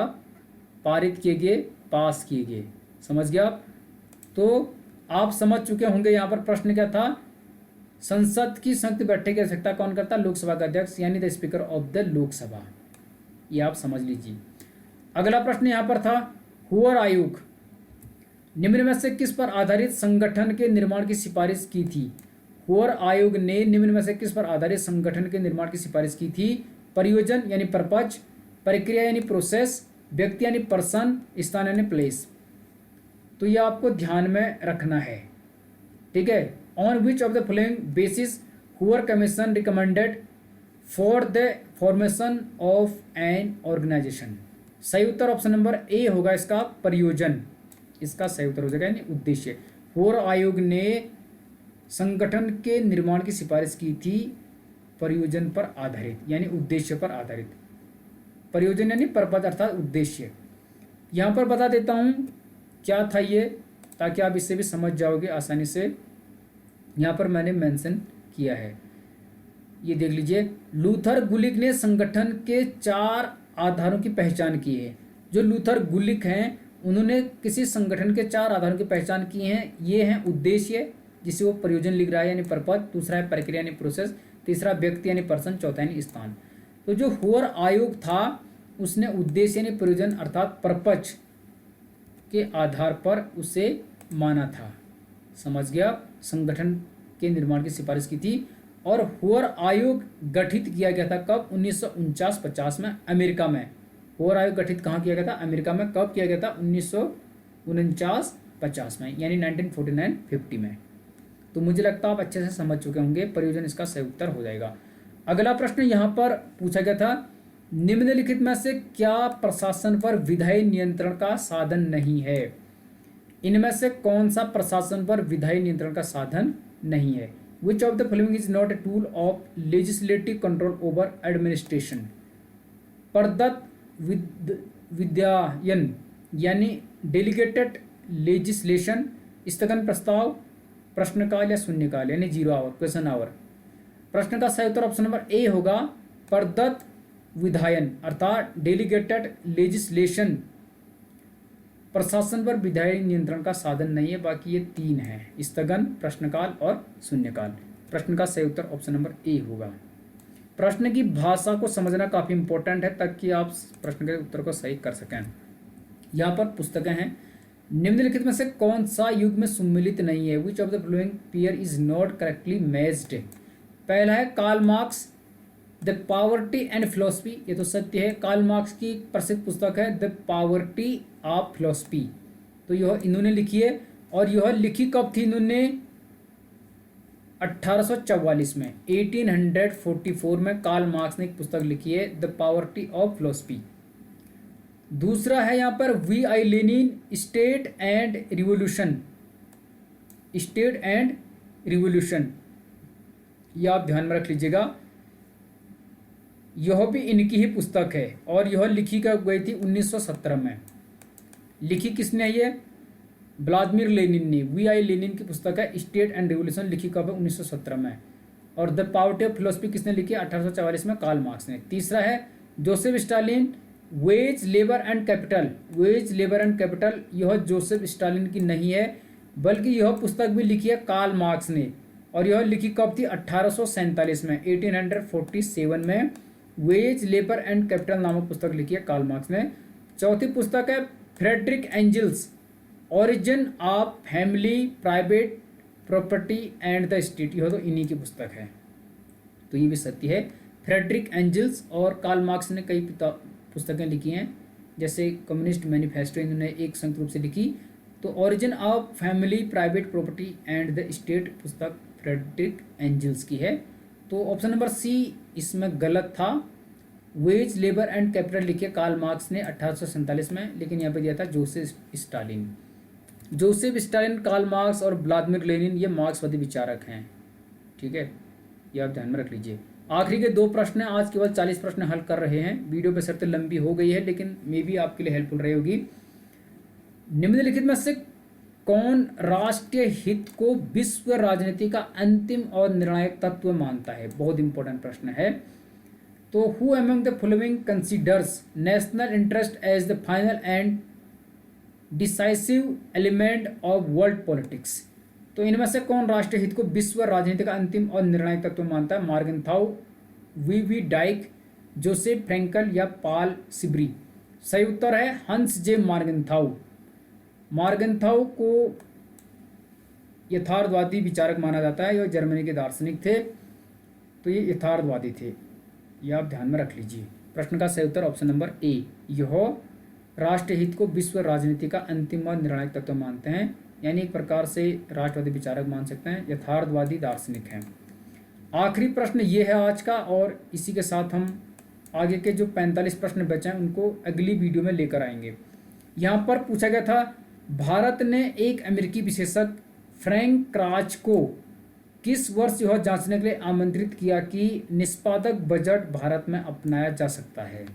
S1: पारित किए गए, पास किए गए। समझ गया आप? तो आप समझ चुके होंगे यहाँ पर प्रश्न क्या था, संसद की संयुक्त बैठक की अध्यक्षता कौन करता? लोकसभा का अध्यक्ष यानी the speaker of the Lok Sabha. ये आप समझ लीजिए। अगला प्रश्न यहाँ पर था, हूवर आयोग निम्न में से किस पर आधारित संगठन के निर्माण की सिफारिश की थी? हूवर आयोग ने निम्न में से किस पर आधारित संगठन के निर्माण की सिफारिश की थी? परियोजन यानी पर्पज, प्रक्रिया यानी प्रोसेस, व्यक्ति यानी पर्सन, स्थान यानी प्लेस। तो ये आपको ध्यान में रखना है, ठीक है। On which of the following basis Hoover commission recommended for the formation of an organization? सही उत्तर ऑप्शन नंबर ए होगा इसका, परियोजन। इसका सही उत्तर हो जाएगा यानी उद्देश्य। हूवर आयोग ने संगठन के निर्माण की सिफारिश की थी परियोजन पर आधारित यानी उद्देश्य पर आधारित। परियोजन यानी पर्पज अर्थात उद्देश्य। यहाँ पर बता देता हूँ क्या था ये, ताकि आप इससे भी समझ जाओगे आसानी से। यहाँ पर मैंने मेंशन किया है, ये देख लीजिए। लूथर गुलिक ने संगठन के 4 आधारों की पहचान की है। जो लूथर गुलिक हैं उन्होंने किसी संगठन के 4 आधारों की पहचान की हैं। ये हैं उद्देश्य, जिसे वो प्रयोजन लिख रहा है यानी पर्पज, दूसरा है प्रक्रिया यानी प्रोसेस, तीसरा व्यक्ति यानी पर्सन, चौथा यानी स्थान। तो जो हूवर आयोग था उसने उद्देश्य यानी प्रयोजन अर्थात पर्पज के आधार पर उसे माना था। समझ गया? संगठन के निर्माण की सिफारिश की थी। और हूवर आयोग गठित किया गया था कब? 1949-50 में अमेरिका में। हूवर आयोग गठित कहाँ किया गया था? अमेरिका में। कब किया गया था? 1949-50 में, यानी 1949-50 में। तो मुझे लगता है आप अच्छे से समझ चुके होंगे। परियोजन इसका सही उत्तर हो जाएगा। अगला प्रश्न यहाँ पर पूछा गया था, निम्नलिखित में से क्या प्रशासन पर विधायी नियंत्रण का साधन नहीं है? इनमें से कौन सा प्रशासन पर विधायी नियंत्रण का साधन नहीं है? Which of the following is not a tool of legislative control over administration? प्रदत्त विधायन यानी डेलीगेटेड लेजिस्लेशन, स्थगन प्रस्ताव, प्रश्नकाल या शून्यकाल यानी 0 आवर, क्वेश्चन आवर। प्रश्न का सही उत्तर ऑप्शन नंबर ए होगा, प्रदत्त विधायन अर्थात डेलीगेटेड लेजिस्लेशन प्रशासन पर विधायी नियंत्रण का साधन नहीं है। बाकी ये 3 हैं, स्थगन, प्रश्नकाल और शून्यकाल। प्रश्न का सही उत्तर ऑप्शन नंबर ए होगा। प्रश्न की भाषा को समझना काफ़ी इंपॉर्टेंट है ताकि आप प्रश्न के उत्तर को सही कर सकें। यहाँ पर पुस्तकें हैं, निम्नलिखित में से कौन सा युग में सम्मिलित नहीं है? Which of the following pair is not correctly matched? पहला है Karl Marx the poverty and philosophy, ये तो सत्य है। कार्ल मार्क्स की प्रसिद्ध पुस्तक है द पॉवर्टी ऑफ फिलोसफी, तो यह इन्होंने लिखी है। और यह लिखी कब थी इन्होंने? 1844 में, 1844 में कार्ल मार्क्स ने एक पुस्तक लिखी है द पॉवर्टी ऑफ फिलोसफी। दूसरा है यहाँ पर V I Lenin state and revolution, state and revolution, यह आप ध्यान में रख लीजिएगा। यह भी इनकी ही पुस्तक है और यह लिखी कब गई थी? 1917 में। लिखी किसने है ये? व्लादिमीर लेनिन ने। वी आई लेनिन की पुस्तक है स्टेट एंड रिवोल्यूशन, लिखी कब है? 1917 में। और द पॉवर्टी ऑफ फिलोसफी किसने लिखी? 1844 में कार्ल मार्क्स ने। तीसरा है Joseph Stalin veg labour and capital, veg labour and capital, यह जोसेफ स्टालिन की नहीं है बल्कि यह पुस्तक भी लिखी है कार्ल मार्क्स ने। और यह लिखी कब थी? 1847 में, 1847 में वेज लेबर एंड कैपिटल नामक पुस्तक लिखी है कार्ल मार्क्स ने। चौथी पुस्तक है Frederick angels origin of family, private property and the state, यह तो इन्हीं की पुस्तक है। तो ये भी सत्य है। फ्रेडरिक एंजल्स और कार्ल मार्क्स ने कई पुस्तकें लिखी हैं, जैसे कम्युनिस्ट मैनिफेस्टो इन्होंने एक संयुक्त रूप से लिखी। तो origin of family, private property and the state पुस्तक फ्रेडरिक एंजल्स की है। तो ऑप्शन नंबर सी इसमें गलत था। वेज लेबर एंड कैपिटल लिखे कार्ल मार्क्स ने 1847 में, लेकिन यहाँ पे दिया था Joseph Stalin. Joseph Stalin, Karl Marx और व्लादिमीर लेनिन ये मार्क्सवादी विचारक हैं, ठीक है, ये आप ध्यान में रख लीजिए। आखिरी के 2 प्रश्न हैं, आज केवल 40 प्रश्न हल कर रहे हैं। वीडियो पे शर्त लंबी हो गई है लेकिन मे भी आपके लिए हेल्पफुल रही होगी। निम्नलिखित में से कौन राष्ट्रीय हित को विश्व राजनीति का अंतिम और निर्णायक तत्व मानता है? बहुत इंपॉर्टेंट प्रश्न है। तो who among the following considers national interest as the final and decisive element of world politics. तो इनमें से कौन राष्ट्रीय हित को विश्व राजनीति का अंतिम और निर्णायक तत्व मानता है? Morgenthau, V Dyke, Joseph Frankel या पॉल सिब्री? सही उत्तर है हंस जे मार्गेंथाउ। मार्गेंथाउ को यथार्थवादी विचारक माना जाता है। यह जर्मनी के दार्शनिक थे, तो ये यथार्थवादी थे, यह आप ध्यान में रख लीजिए। प्रश्न का सही उत्तर ऑप्शन नंबर ए, यह राष्ट्रीय हित को विश्व राजनीति का अंतिम और निर्णायक तत्व मानते हैं, यानी एक प्रकार से राष्ट्रवादी विचारक मान सकते हैं, यथार्थवादी दार्शनिक हैं। आखिरी प्रश्न ये है आज का, और इसी के साथ हम आगे के जो 45 प्रश्न बचे हैं उनको अगली वीडियो में लेकर आएंगे। यहाँ पर पूछा गया था, भारत ने एक अमेरिकी विशेषज्ञ फ्रैंक क्राच को किस वर्ष यह जांचने के लिए आमंत्रित किया कि निष्पादक बजट भारत में अपनाया जा सकता है,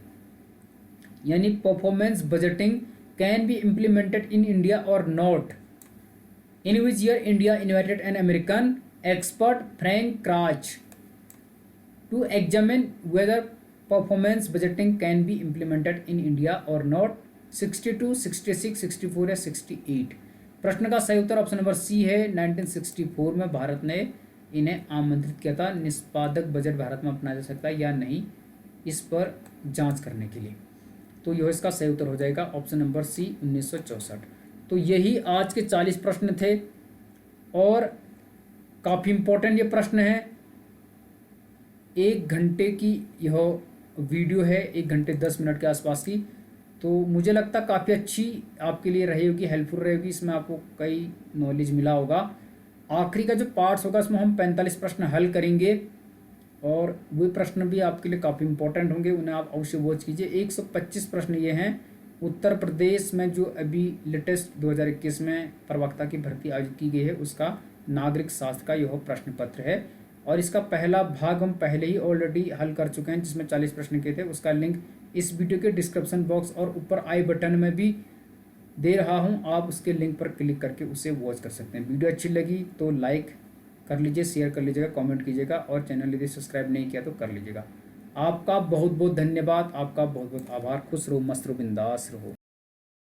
S1: यानी performance budgeting can be implemented in India or not, in which year India invited an American expert Frank Kratch to examine whether performance budgeting can be implemented in India or not. 62, 66, 64 या 68? प्रश्न का सही उत्तर option number सी है। 1964 में भारत ने इन्हें आमंत्रित किया था निष्पादक बजट भारत में अपनाया जा सकता है या नहीं, इस पर जांच करने के लिए। तो यह इसका सही उत्तर हो जाएगा ऑप्शन नंबर सी 1964। तो यही आज के 40 प्रश्न थे और काफ़ी इम्पोर्टेंट ये प्रश्न है। 1 घंटे की यह वीडियो है, 1 घंटे 10 मिनट के आसपास की, तो मुझे लगता है काफ़ी अच्छी आपके लिए रहेगी, हेल्पफुल रहेगी। इसमें आपको कई नॉलेज मिला होगा। आखिरी का जो पार्ट्स होगा इसमें हम 45 प्रश्न हल करेंगे और वो प्रश्न भी आपके लिए काफ़ी इंपॉर्टेंट होंगे, उन्हें आप अवश्य वॉच कीजिए। 125 प्रश्न ये हैं। उत्तर प्रदेश में जो अभी लेटेस्ट 2021 में प्रवक्ता की भर्ती आयोजित की गई है उसका नागरिक शास्त्र का यह प्रश्न पत्र है, और इसका पहला भाग हम पहले ही ऑलरेडी हल कर चुके हैं जिसमें 40 प्रश्न किए थे। उसका लिंक इस वीडियो के डिस्क्रिप्शन बॉक्स और ऊपर आई बटन में भी दे रहा हूं, आप उसके लिंक पर क्लिक करके उसे वॉच कर सकते हैं। वीडियो अच्छी लगी तो लाइक कर लीजिए, शेयर कर लीजिएगा, कमेंट कीजिएगा, और चैनल यदि सब्सक्राइब नहीं किया तो कर लीजिएगा। आपका बहुत बहुत धन्यवाद, आपका बहुत बहुत आभार। खुश रहो, मस्त रहो, बिंदास रहो।